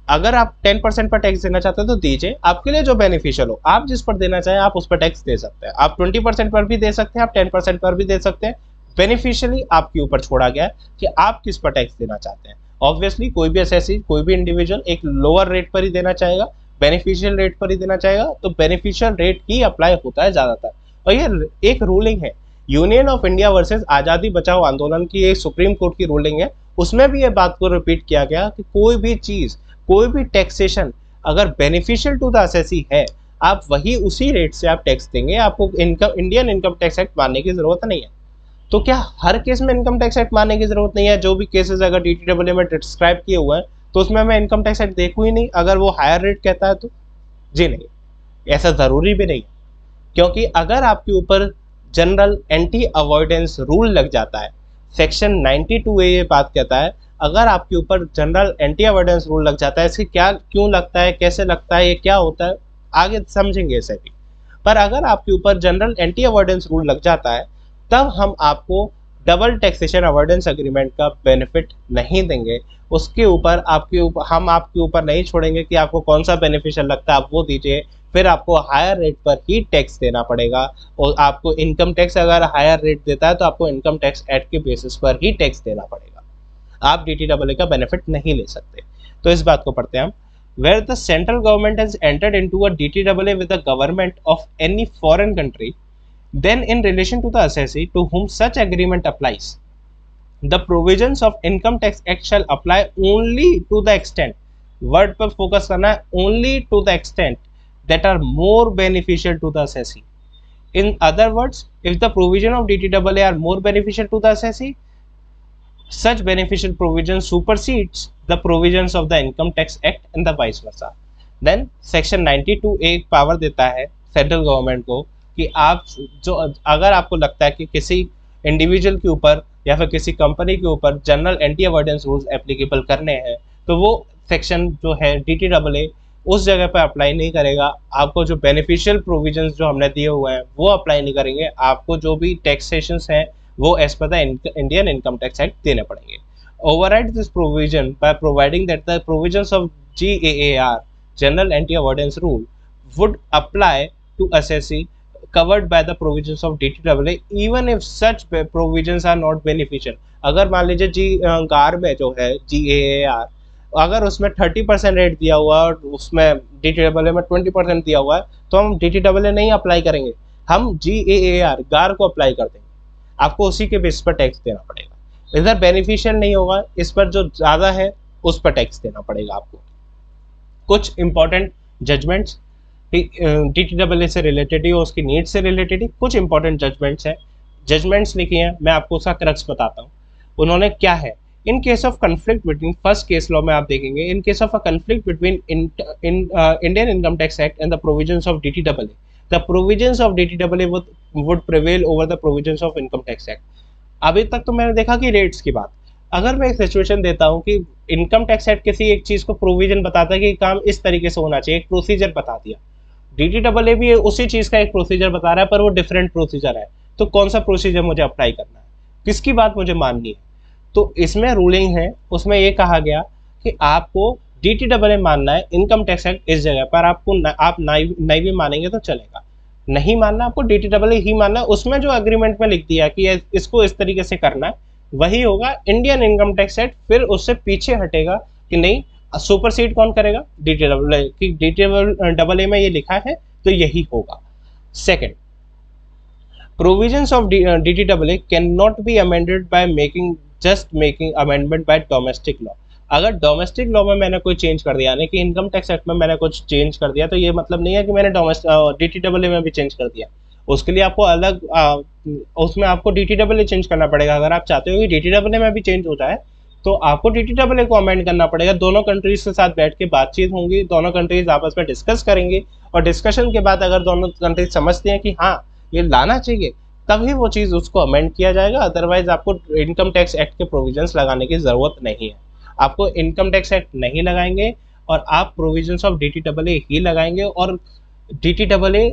अगर आप 10% पर टैक्स देना चाहते हो तो दीजिए, आपके लिए जो बेनिफिशियल हो, आप जिस पर देना चाहें आप उस पर टैक्स दे सकते हैं। आप 20% पर भी दे सकते हैं, आप 10% पर भी दे सकते हैं। बेनिफिशियली आपके ऊपर छोड़ा गया है कि आप किस पर टैक्स देना चाहते हैं। ऑब्वियसली कोई भी असेसी, कोई भी इंडिविजुअल एक लोअर रेट पर ही देना चाहेगा, बेनिफिशियल रेट पर ही देना चाहेगा, तो बेनिफिशियल रेट ही अप्लाई होता है ज़्यादातर। और ये एक रूलिंग है यूनियन ऑफ इंडिया वर्सेस आज़ादी बचाओ आंदोलन की, एक सुप्रीम कोर्ट की रूलिंग है, उसमें भी ये बात को रिपीट किया गया कि कोई भी चीज़, कोई भी टैक्सेशन अगर बेनिफिशियल टू द असेसी है, आप वही उसी रेट से आप टैक्स देंगे, आपको इंडियन इनकम टैक्स एक्ट मानने की जरूरत नहीं है। तो क्या हर केस में इनकम टैक्स एक्ट मानने की जरूरत नहीं है? जो भी केसेस अगर DTAA में डिस्क्राइब किए हुए हैं तो उसमें मैं इनकम टैक्स एक्ट देखूँ ही नहीं अगर वो हायर रेट कहता है तो? जी नहीं, ऐसा जरूरी भी नहीं, क्योंकि अगर आपके ऊपर जनरल एंटी अवॉइडेंस रूल लग जाता है, सेक्शन 92A ये बात कहता है, अगर आपके ऊपर जनरल एंटी अवॉइडेंस रूल लग जाता है, इसके क्या क्यों लगता है, कैसे लगता है, ये क्या होता है, आगे समझेंगे इसे भी। पर अगर आपके ऊपर जनरल एंटी अवॉइडेंस रूल लग जाता है तब हम आपको डबल टैक्सेशन अवॉइडेंस एग्रीमेंट का बेनिफिट नहीं देंगे। उसके ऊपर हम आपके ऊपर नहीं छोड़ेंगे कि आपको कौन सा बेनिफिशियल लगता है आप वो दीजिए, फिर आपको हायर रेट पर ही टैक्स देना पड़ेगा। और आपको इनकम टैक्स अगर हायर रेट देता है तो आपको इनकम टैक्स एक्ट के बेसिस पर ही टैक्स देना पड़ेगा, आप DTAA का बेनिफिट नहीं ले सकते। तो इस बात को पढ़ते हैं हम। Where the central government has entered into a DTAA with the government of any foreign country, then in relation to the assessee to whom such agreement applies, the provisions of Income Tax Act shall apply only to the extent, word पर focus करना है, only to the extent that are more beneficial to the assessee. In other words, if the provision of DTAA are more beneficial to the assessee, such beneficial provision supersedes the provisions of the Income Tax Act and the vice versa. Then section 92A power देता है central government को कि आप जो अगर आपको लगता है कि किसी इंडिविजुअल के ऊपर या फिर किसी कंपनी के ऊपर general anti avoidance rules applicable करने हैं तो वो सेक्शन जो है DTAA उस जगह पर अप्लाई नहीं करेगा। आपको जो बेनिफिशियल प्रोविजंस जो हमने दिए हुए हैं वो अप्लाई नहीं करेंगे, आपको जो भी टैक्सेशंस हैं वो as per the Indian income tax act देने पड़ेंगे। Override this provision by providing that the provisions of GAAR general anti avoidance rule would apply to assessee covered by the provisions of DTAA even if such provisions are not beneficial। अगर मान लीजिए GAAR में जो है GAAR अगर उसमें 30% rate दिया हुआ है और उसमें DTAA में 20% दिया हुआ है तो हम DTAA नहीं अप्लाई करेंगे, हम GAAR को अप्लाई कर देंगे, आपको उसी के बेस पर टैक्स देना पड़ेगा। इधर बेनिफिशियल नहीं होगा, इस पर जो ज़्यादा है उस पर टैक्स देना पड़ेगा आपको। कुछ इंपॉर्टेंट जजमेंट्स DTAA से रिलेटेड ही और उसकी नीड्स से रिलेटेड ही कुछ इंपॉर्टेंट जजमेंट्स लिखी हैं, मैं आपको उसका क्रक्स बताता हूँ। उन्होंने क्या है, in case of conflict between, first case law में आप देखेंगे, in case of a conflict between Indian income tax act and the provisions of DTAA, the provisions of DTAA would prevail over the provisions of Income Tax Act। अभी तक तो मैंने देखा कि rates की बात, अगर मैं एक सिचुएशन देता हूँ कि इनकम टैक्स एक्ट किसी एक चीज़ को प्रोविजन बताता है कि काम इस तरीके से होना चाहिए, एक प्रोसीजर बता दिया, DTAA भी उसी चीज़ का एक प्रोसीजर बता रहा है पर वो डिफरेंट प्रोसीजर है, तो कौन सा प्रोसीजर मुझे अप्लाई करना है, किसकी बात मुझे माननी है? तो इसमें रूलिंग है, उसमें ये कहा गया कि आपको DTAA मानना है, इनकम टैक्स एक्ट इस जगह पर आप नहीं भी मानेंगे तो चलेगा, नहीं मानना आपको DTAA ही मानना है। उसमें जो एग्रीमेंट में लिख दिया कि इसको इस तरीके से करना है वही होगा इंडियन इनकम टैक्स एक्ट, फिर उससे पीछे हटेगा कि नहीं, सुपरसीड कौन करेगा? DTAA, कि DTAA में ये लिखा है तो यही होगा। Second, provisions of DTAA cannot be amended by making amendment by domestic law। अगर डोमेस्टिक लॉ में मैंने कोई चेंज कर दिया, यानी कि इनकम टैक्स एक्ट में मैंने कुछ चेंज कर दिया, तो ये मतलब नहीं है कि मैंने DTAA में भी चेंज कर दिया, उसके लिए आपको अलग उसमें आपको DTAA चेंज करना पड़ेगा। अगर आप चाहते हो कि DTAA में भी चेंज हो जाए तो आपको DTAA को अमेंड करना पड़ेगा। दोनों कंट्रीज के साथ बैठ के बातचीत होंगी, दोनों कंट्रीज आपस में डिस्कस करेंगी और डिस्कशन के बाद अगर दोनों कंट्रीज समझती हैं कि हाँ ये लाना चाहिए, तभी वो चीज़ उसको अमेंड किया जाएगा। अदरवाइज आपको इनकम टैक्स एक्ट के प्रोविजंस लगाने की ज़रूरत नहीं है, आपको इनकम टैक्स एक्ट नहीं लगाएंगे और आप प्रोविजंस ऑफ DTAA ही लगाएंगे और DTAA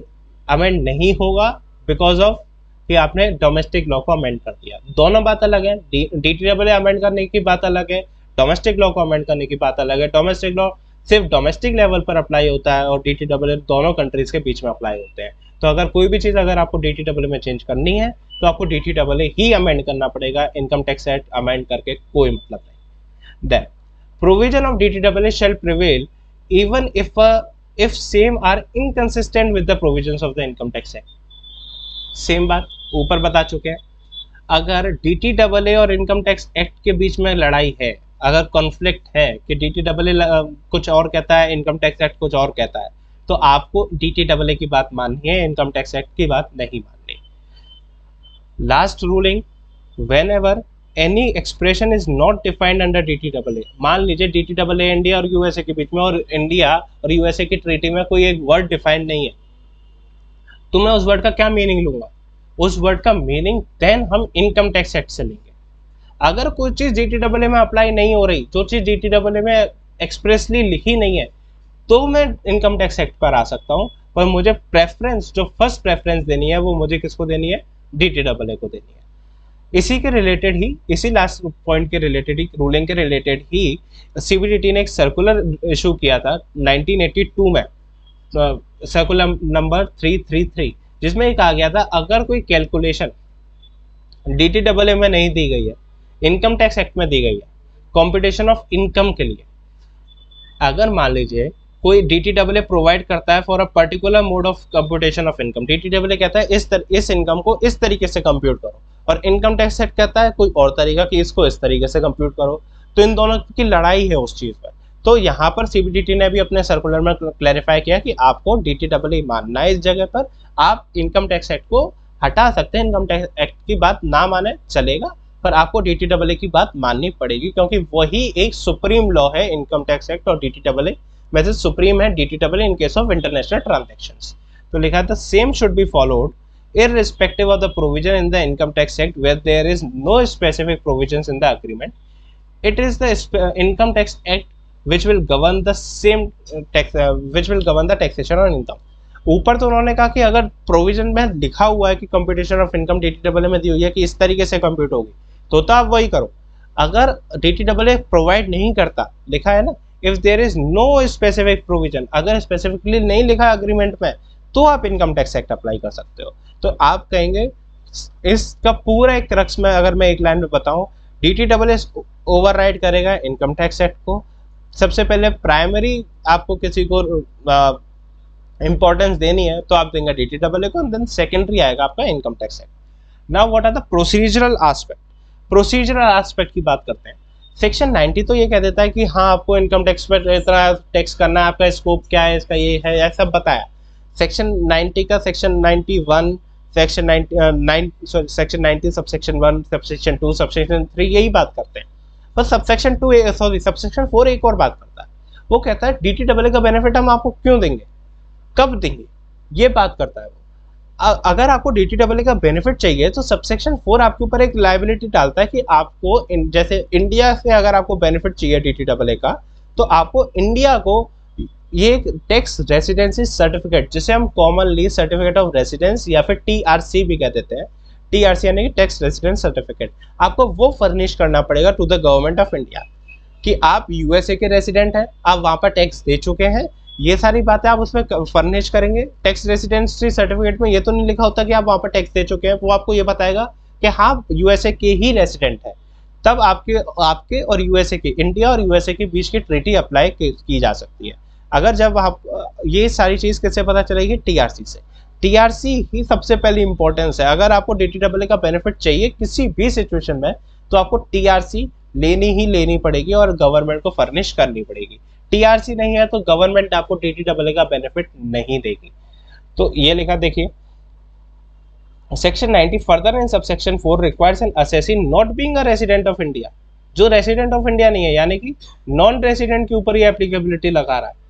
अमेंड नहीं होगा बिकॉज ऑफ कि आपने डोमेस्टिक लॉ को अमेंड कर दिया। दोनों बात अलग है, DTAA अमेंड करने की बात अलग है, डोमेस्टिक लॉ को अमेंड करने की बात अलग है। डोमेस्टिक लॉ सिर्फ डोमेस्टिक लेवल पर अप्लाई होता है और DTAA दोनों कंट्रीज के बीच में अप्लाई होते हैं। तो अगर कोई भी चीज़ अगर आपको DTAA में चेंज करनी है तो आपको DTAA ही अमेंड करना पड़ेगा, इनकम टैक्स एक्ट अमेंड करके कोई मतलब नहीं। Then provision of DTAA shall prevail even if same are inconsistent with the provisions of the Income Tax Act। Same बात ऊपर बता चुके हैं, अगर DTAA और इनकम टैक्स एक्ट के बीच में लड़ाई है, अगर कॉन्फ्लिक्ट है कि DTAA कुछ और कहता है, इनकम टैक्स एक्ट कुछ और कहता है, तो आपको DTAA की बात माननी है, इनकम टैक्स एक्ट की बात नहीं माननी। Last ruling when ever any expression is not defined under DTAA, मान लीजिए DTAA इंडिया और यूएसए के बीच में, और इंडिया और यूएसए की ट्रीटी में कोई एक वर्ड डिफाइंड नहीं है, तो मैं उस वर्ड का क्या मीनिंग लूंगा? उस वर्ड का मीनिंग देन हम इनकम टैक्स एक्ट से लेंगे। अगर कोई चीज DTAA में अप्लाई नहीं हो रही, जो चीज DTAA में एक्सप्रेसली लिखी नहीं है, तो मैं इनकम टैक्स एक्ट पर आ सकता हूँ। पर मुझे प्रेफरेंस, जो फर्स्ट प्रेफरेंस देनी है, वो मुझे किसको देनी है? DTAA को देनी है। इसी के रिलेटेड ही, इसी लास्ट पॉइंट के रिलेटेड ही, रूलिंग के रिलेटेड ही CBDT ने एक सर्कुलर इशू किया था 1982 में, सर्कुलर नंबर 333, जिसमें एक आ गया था, अगर कोई कैलकुलेशन DTAA में नहीं दी गई है, इनकम टैक्स एक्ट में दी गई है कंप्यूटेशन ऑफ इनकम के लिए, अगर मान लीजिए कोई DTAA प्रोवाइड करता है for a particular mode of computation of income, DTAA कहता है इस इनकम को इस तरीके से कंप्यूट करो, और इनकम टैक्स एक्ट कहता है कोई और तरीका कि इसको इस तरीके से कंप्यूट करो, तो इन दोनों की लड़ाई है उस चीज़ पर। तो यहाँ पर CBDT ने भी अपने सर्कुलर में क्लैरिफाई किया कि आपको DTAA मानना है, इस जगह पर आप इनकम टैक्स एक्ट को हटा सकते हैं, इनकम टैक्स एक्ट की बात ना माने चलेगा, पर आपको DTAA की बात माननी पड़ेगी, क्योंकि वही एक सुप्रीम लॉ है, इनकम टैक्स एक्ट, और DTAA में से सुप्रीम है DTAA in case of international transactions. तो लिखा था same should be followed irrespective of the provision in the income tax act where there is no specific provisions in the agreement. It is the income tax act which will govern the same which will govern the taxation on income. ऊपर तो उन्होंने कहा कि अगर provision में लिखा हुआ है कि कंप्यूटेशन ऑफ इनकम DTAA में दी हुई है कि इस तरीके से कंप्यूट होगी, तो आप वही करो। अगर DTAA प्रोवाइड नहीं करता, लिखा है ना, if there is no specific provision, अगर स्पेसिफिकली नहीं लिखा अग्रीमेंट में, तो आप इनकम टैक्स एक्ट अप्लाई कर सकते हो। तो आप कहेंगे इसका पूरा एक क्रक्स में, अगर मैं एक लाइन में बताऊं, DTAA ओवरराइड करेगा इनकम टैक्स एक्ट को। सबसे पहले प्राइमरी आपको किसी को इंपॉर्टेंस देनी है तो आप देंगे DTAA को, देन सेकेंडरी आएगा आपका income tax act. Now what are the procedural aspect? Procedural aspect की बात करते हैं। सेक्शन 90 तो ये कह देता है कि हाँ, आपको इनकम टैक्स पर इतना टैक्स करना है, आपका स्कोप क्या है, इसका ये है, सब बताया। सेक्शन 90 का section 91, section 90 subsection 1, subsection 2, subsection 3 यही बात करते हैं। पर सबसेक्शन 2 सबसेक्शन 4 एक और बात करता है, वो कहता है DTAA का बेनिफिट हम आपको क्यों देंगे, कब देंगे, ये बात करता है वो। अगर आपको DTAA का बेनिफिट चाहिए तो सबसेक्शन 4 आपके ऊपर एक लायबिलिटी डालता है कि आपको जैसे इंडिया से अगर आपको बेनिफिट चाहिए DTAA का, तो आपको इंडिया को ये एक टैक्स रेसिडेंसी सर्टिफिकेट, जिसे हम कॉमनली सर्टिफिकेट ऑफ रेसिडेंस या फिर TRC भी कह देते हैं, TRC यानी कि टैक्स रेसिडेंस सर्टिफिकेट, आपको वो फर्निश करना पड़ेगा to the government of India कि आप USA के रेसिडेंट हैं, आप वहाँ पर टैक्स दे चुके हैं, ये सारी बातें आप उसमें फर्निश करेंगे। टैक्स रेसिडेंसी सर्टिफिकेट में ये तो नहीं लिखा होता कि आप वहाँ पर टैक्स दे चुके हैं, वो आपको ये बताएगा कि हाँ USA के ही रेसिडेंट है, तब आपके और USA के, इंडिया और USA के बीच की ट्रीटी अप्लाई की जा सकती है। अगर जब आप ये सारी चीज़ कैसे पता चलेगी? TRC से। TRC ही सबसे पहली इंपॉर्टेंस है। अगर आपको DTAA का बेनिफिट चाहिए किसी भी सिचुएशन में, तो आपको TRC लेनी ही लेनी पड़ेगी और गवर्नमेंट को फर्निश करनी पड़ेगी। TRC नहीं है तो गवर्नमेंट आपको DTAA का बेनिफिट नहीं देगी। तो ये लिखा देखिए, section 90 further in subsection 4 requires N assessee not being a resident of India, जो रेसिडेंट ऑफ इंडिया नहीं है, यानी कि नॉन रेसिडेंट के ऊपर ये एप्लीकेबिलिटी लगा रहा है,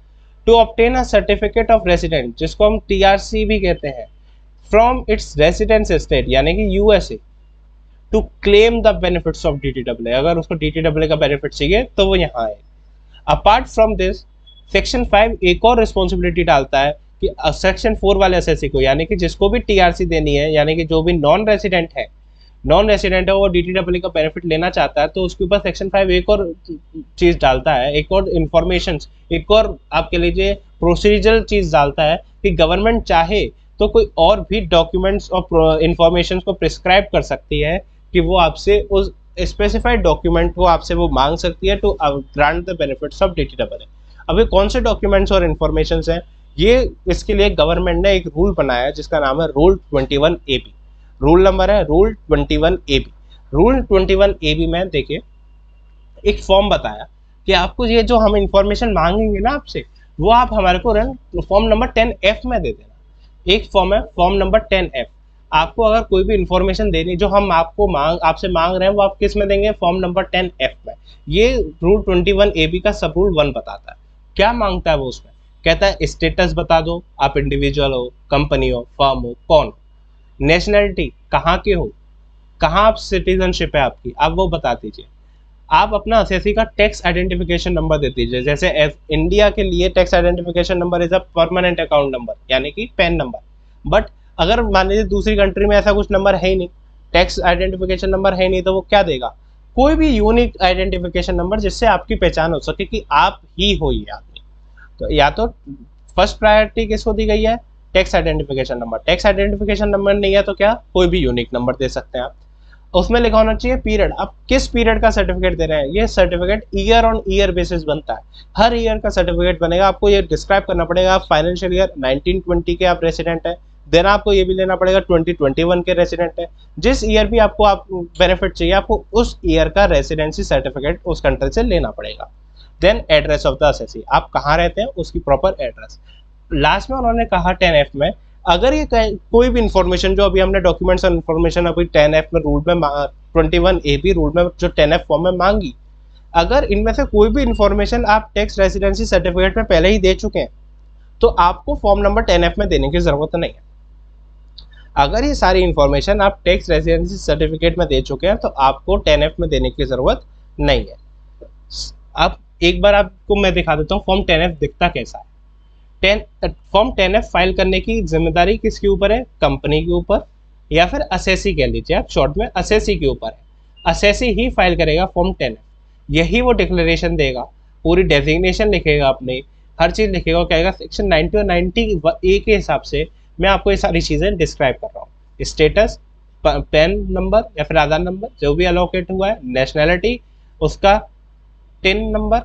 to obtain a certificate of resident, जिसको हम TRC भी कहते हैं, फ्रॉम इट्स रेसिडेंस स्टेट यानी कि USA, to claim the benefits of DTAA। अगर उसको DTAA का बेनिफिट चाहिए तो वो यहाँ आए। अपार्ट फ्रॉम दिस, सेक्शन 5 एक और रिस्पॉन्सिबिलिटी डालता है कि सेक्शन 4 वाले असेसी को, यानी कि जिसको भी TRC देनी है, यानी कि जो भी नॉन रेसिडेंट है वो DTAA का बेनिफिट लेना चाहता है, तो उसके ऊपर सेक्शन 5 एक और चीज़ डालता है, एक और इंफॉर्मेशन, एक और आपके लीजिए प्रोसीजरल चीज़ डालता है कि गवर्नमेंट चाहे तो कोई और भी डॉक्यूमेंट्स और इंफॉर्मेशन को प्रिस्क्राइब कर सकती है कि वो आपसे उस स्पेसिफाइड डॉक्यूमेंट को आपसे वो मांग सकती है to grant the benefits of DTAA। अभी कौन से डॉक्यूमेंट्स और इंफॉर्मेशन हैं ये, इसके लिए गवर्नमेंट ने एक रूल बनाया है जिसका नाम है रूल 21AB। रूल नंबर है रूल 21AB। रूल 21AB में देखिए एक फॉर्म बताया कि आपको ये जो हम इंफॉर्मेशन मांगेंगे ना आपसे, वो आप हमारे को फॉर्म नंबर 10F में दे देना। एक फॉर्म है फॉर्म नंबर 10F। आपको अगर कोई भी इंफॉर्मेशन देनी जो हम आपसे मांग रहे हैं वो आप किस में देंगे, फॉर्म नंबर 10F में। ये रूल 21AB का सब रूल 1 बताता है। क्या मांगता है वो उसमें, कहता है स्टेटस बता दो, आप इंडिविजुअल हो, कंपनी हो, फर्म हो, कौन, नेशनलिटी कहाँ के हो, कहाँ आप सिटीजनशिप है आपकी, आप वो बता दीजिए। आप अपना एसएससी का टैक्स आइडेंटिफिकेशन नंबर दे दीजिए। जैसे इंडिया के लिए tax identification number is a permanent account number, यानी कि पैन नंबर। बट अगर मान लीजिए दूसरी कंट्री में ऐसा कुछ नंबर है ही नहीं, टैक्स आइडेंटिफिकेशन नंबर है नहीं, तो वो क्या देगा, कोई भी यूनिक आइडेंटिफिकेशन नंबर जिससे आपकी पहचान हो सके कि आप ही हो ये आदमी। तो या तो फर्स्ट प्रायोरिटी किसको दी गई है, tax identification number. Tax identification number नहीं है तो क्या, कोई भी यूनिक नंबर दे सकते हैं आप। उसमें लिखा होना चाहिए पीरियड, आप किस पीरियड का सर्टिफिकेट दे रहे हैं। ये certificate year on year basis बनता है, हर ईयर का सर्टिफिकेट बनेगा। आपको ये डिस्क्राइब करना पड़ेगा, आप फाइनेंशियल ईयर 1920 के आप रेसिडेंट है, देन आपको ये भी लेना पड़ेगा 2021 के रेसिडेंट है। जिस ईयर भी आपको बेनिफिट चाहिए, आपको उस ईयर का रेसिडेंसी सर्टिफिकेट उस कंट्री से लेना पड़ेगा। Then address of the assessee, आप कहाँ रहते हैं उसकी प्रॉपर एड्रेस। लास्ट में उन्होंने कहा 10F में, अगर ये कोई भी इंफॉर्मेशन जो अभी हमने डॉक्यूमेंट्स और इन्फॉर्मेशन अभी 10F में रूल में 21AB रूल में जो 10F फॉर्म में मांगी, अगर इनमें से कोई भी इंफॉर्मेशन आप टैक्स रेसिडेंसी सर्टिफिकेट में पहले ही दे चुके हैं तो आपको फॉर्म नंबर 10F में देने की जरूरत नहीं है। अगर ये सारी इंफॉर्मेशन आप टैक्स रेसिडेंसी सर्टिफिकेट में दे चुके हैं तो आपको 10F में देने की जरूरत नहीं है। अब एक बार आपको मैं दिखा देता हूँ फॉर्म 10F दिखता कैसा है। फॉर्म 10F फाइल करने की जिम्मेदारी किसके ऊपर है, कंपनी के ऊपर, या फिर असेसी कह लीजिए आप शॉर्ट में, असेसी के ऊपर है। असेसी ही फाइल करेगा फॉर्म 10F, यही वो डिक्लेरेशन देगा, पूरी डेजिग्नेशन लिखेगा, अपने हर चीज़ लिखेगा, कहेगा सेक्शन 90 और 90A के हिसाब से मैं आपको ये सारी चीज़ें डिस्क्राइब कर रहा हूँ। स्टेटस, पैन नंबर या फिर आधार नंबर जो भी अलोकेट हुआ है, नेशनैलिटी, उसका टिन नंबर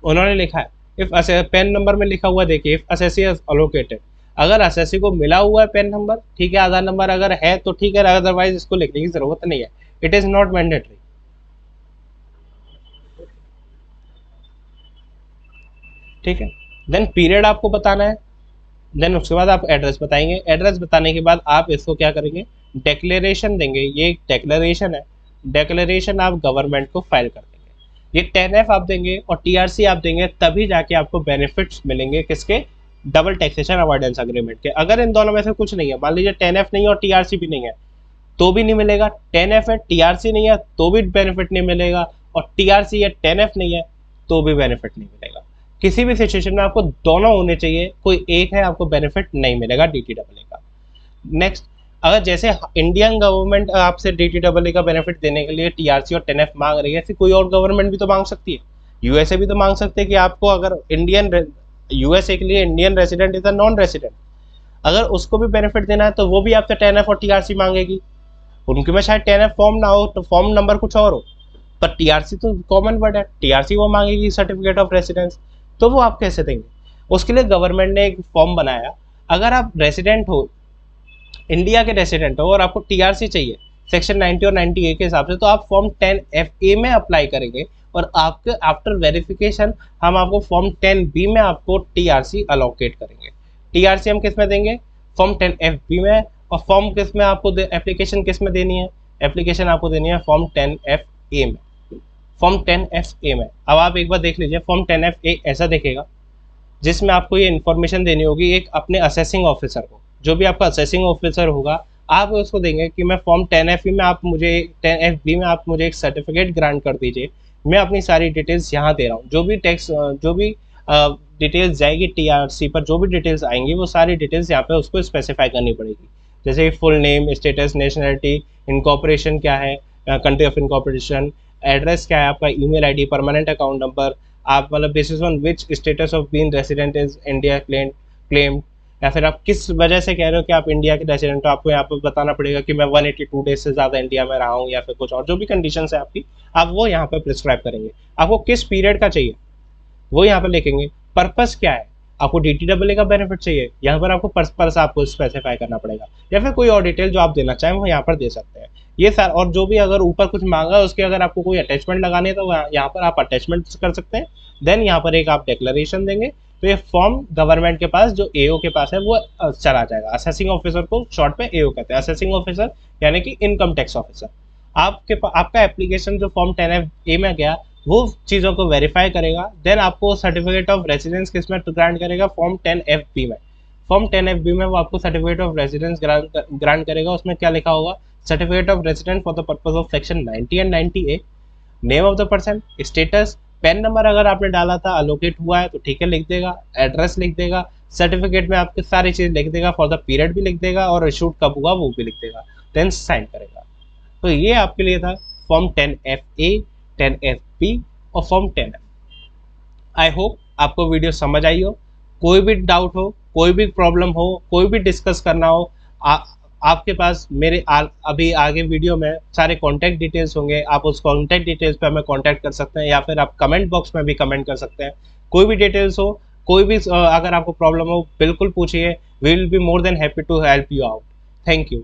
उन्होंने लिखा है। इफ पेन नंबर में लिखा हुआ देखिए, इफ असेसी इज अलोकेटेड, अगर असेसी को मिला हुआ है पेन नंबर ठीक है, आधार नंबर अगर है तो ठीक है, अदरवाइज इसको लिखने की जरूरत नहीं है, इट इज नॉट मैंडेटरी। ठीक है, देन पीरियड आपको बताना है, देन उसके बाद आप एड्रेस बताएंगे। एड्रेस बताने के बाद आप इसको क्या करेंगे, डिक्लेरेशन देंगे। ये एक डिक्लेरेशन है, डिक्लेरेशन आप गवर्नमेंट को फाइल कर देंगे। ये 10F आप देंगे और TRC आप देंगे, तभी जाके आपको बेनिफिट्स मिलेंगे किसके, डबल टैक्सेशन अवॉइडेंस अग्रीमेंट के। अगर इन दोनों में से कुछ नहीं है, मान लीजिए 10F नहीं है और TRC भी नहीं है, तो भी नहीं मिलेगा। 10F है TRC नहीं है तो भी बेनिफिट नहीं मिलेगा, और TRC है 10F नहीं है तो भी बेनिफिट नहीं मिलेगा। किसी भी सिचुएशन में आपको दोनों होने चाहिए, कोई एक है आपको बेनिफिट नहीं मिलेगा DTAA का। नेक्स्ट, अगर जैसे इंडियन गवर्नमेंट आपसे DTAA का बेनिफिट देने के लिए TRC और 10F मांग रही है, ऐसी कोई और गवर्नमेंट भी तो मांग सकती है। USA भी तो मांग सकते हैं कि आपको अगर USA के लिए Indian resident is a non resident, अगर उसको भी बेनिफिट देना है तो वो भी आपसे 10F और TRC मांगेगी। उनके में शायद 10F फॉर्म ना हो तो फॉर्म नंबर कुछ और हो, पर TRC तो कॉमन वर्ड है, TRC वो मांगेगी सर्टिफिकेट ऑफ रेसिडेंस, तो वो आप कैसे देंगे। उसके लिए गवर्नमेंट ने एक फॉर्म बनाया, अगर आप रेसिडेंट हो, इंडिया के रेसिडेंट हो और आपको TRC चाहिए सेक्शन 90 और 90A के हिसाब से, तो आप फॉर्म 10FA में अप्लाई करेंगे और आपके आफ्टर वेरिफिकेशन हम आपको फॉर्म 10B में आपको TRC अलोकेट करेंगे। TRC हम किस में देंगे, फॉर्म 10FB में, और फॉर्म किस में आपको एप्लीकेशन किस में देनी है, एप्लीकेशन आपको देनी है फॉर्म 10FA में, फॉर्म 10FA में। अब आप एक बार देख लीजिए, फॉर्म 10FA ऐसा दिखेगा, जिसमें आपको ये इन्फॉर्मेशन देनी होगी एक अपने असेसिंग ऑफिसर को, जो भी आपका असेसिंग ऑफिसर होगा, आप उसको देंगे कि मैं फॉर्म 10FE में आप मुझे 10FB में आप मुझे एक सर्टिफिकेट ग्रांट कर दीजिए, मैं अपनी सारी डिटेल्स यहाँ दे रहा हूँ, जो भी टैक्स जो भी डिटेल्स जाएगी TRC पर, जो भी डिटेल्स आएंगी वो सारी डिटेल्स यहाँ पे उसको स्पेसिफाई करनी पड़ेगी, जैसे full name, status, nationality, incorporation क्या है, कंट्री ऑफ इनकॉर्पोरेशन, एड्रेस क्या है आपका, email ID, permanent account number, आप मतलब basis on which status of being resident is India claim, या फिर आप किस वजह से कह रहे हो कि आप इंडिया के रेसिडेंट हो, आपको यहाँ पर बताना पड़ेगा कि मैं 182 डेज से ज़्यादा इंडिया में रहा हूँ, या फिर कुछ और जो भी कंडीशंस है आपकी, आप वो यहाँ पर प्रिस्क्राइब करेंगे। आपको किस पीरियड का चाहिए वो यहाँ पर लिखेंगे। पर्पस क्या है, आपको DTAA का बेनिफिट चाहिए, यहाँ पर आपको पर्पस आपको स्पेसिफाई करना पड़ेगा, या फिर कोई और डिटेल जो आप देना चाहें वो यहाँ पर दे सकते हैं। ये सर, और जो भी अगर ऊपर कुछ मांगा है उसके अगर आपको कोई अटैचमेंट लगानी है तो यहाँ पर आप अटैचमेंट कर सकते हैं। देन यहाँ पर एक आप डिक्लेरेशन देंगे तो ये फॉर्म गवर्नमेंट के पास जो एओ के पास है वो चला जाएगा। असेसिंग ऑफिसर को शॉर्ट पे एओ कहते हैं, असेसिंग ऑफिसर यानी कि इनकम टैक्स ऑफिसर। आपका एप्लीकेशन जो फॉर्म 10F ए में गया वो चीज़ों को वेरीफाई करेगा, देन आपको सर्टिफिकेट ऑफ रेजिडेंस किस में ग्रांट करेगा, फॉर्म 10FB में। फॉर्म 10FB में वो आपको सर्टिफिकेट ऑफ रेजिडेंस ग्रांट करेगा। उसमें क्या लिखा होगा, certificate of residence for the purpose of section 90 and 90A, name of the person, status, PAN number अगर आपने डाला था अलोकेट हुआ है तो ठीक है लिख देगा, एड्रेस लिख देगा, सर्टिफिकेट में आपकी सारी चीज़ लिख देगा, फॉर द पीरियड भी लिख देगा और इशूड कब हुआ वो भी लिख देगा, देन साइन करेगा। तो ये आपके लिए था फॉर्म 10FA, 10FB और फॉर्म 10F। आई होप आपको वीडियो समझ आई हो। कोई भी डाउट हो, कोई भी प्रॉब्लम हो, कोई भी डिस्कस करना हो, आपके पास मेरे अभी आगे वीडियो में सारे कॉन्टैक्ट डिटेल्स होंगे, आप उस कॉन्टैक्ट डिटेल्स पे हमें कॉन्टैक्ट कर सकते हैं या फिर आप कमेंट बॉक्स में भी कमेंट कर सकते हैं। कोई भी डिटेल्स हो, कोई भी अगर आपको प्रॉब्लम हो बिल्कुल पूछिए, we will be more than happy to help you out. Thank you.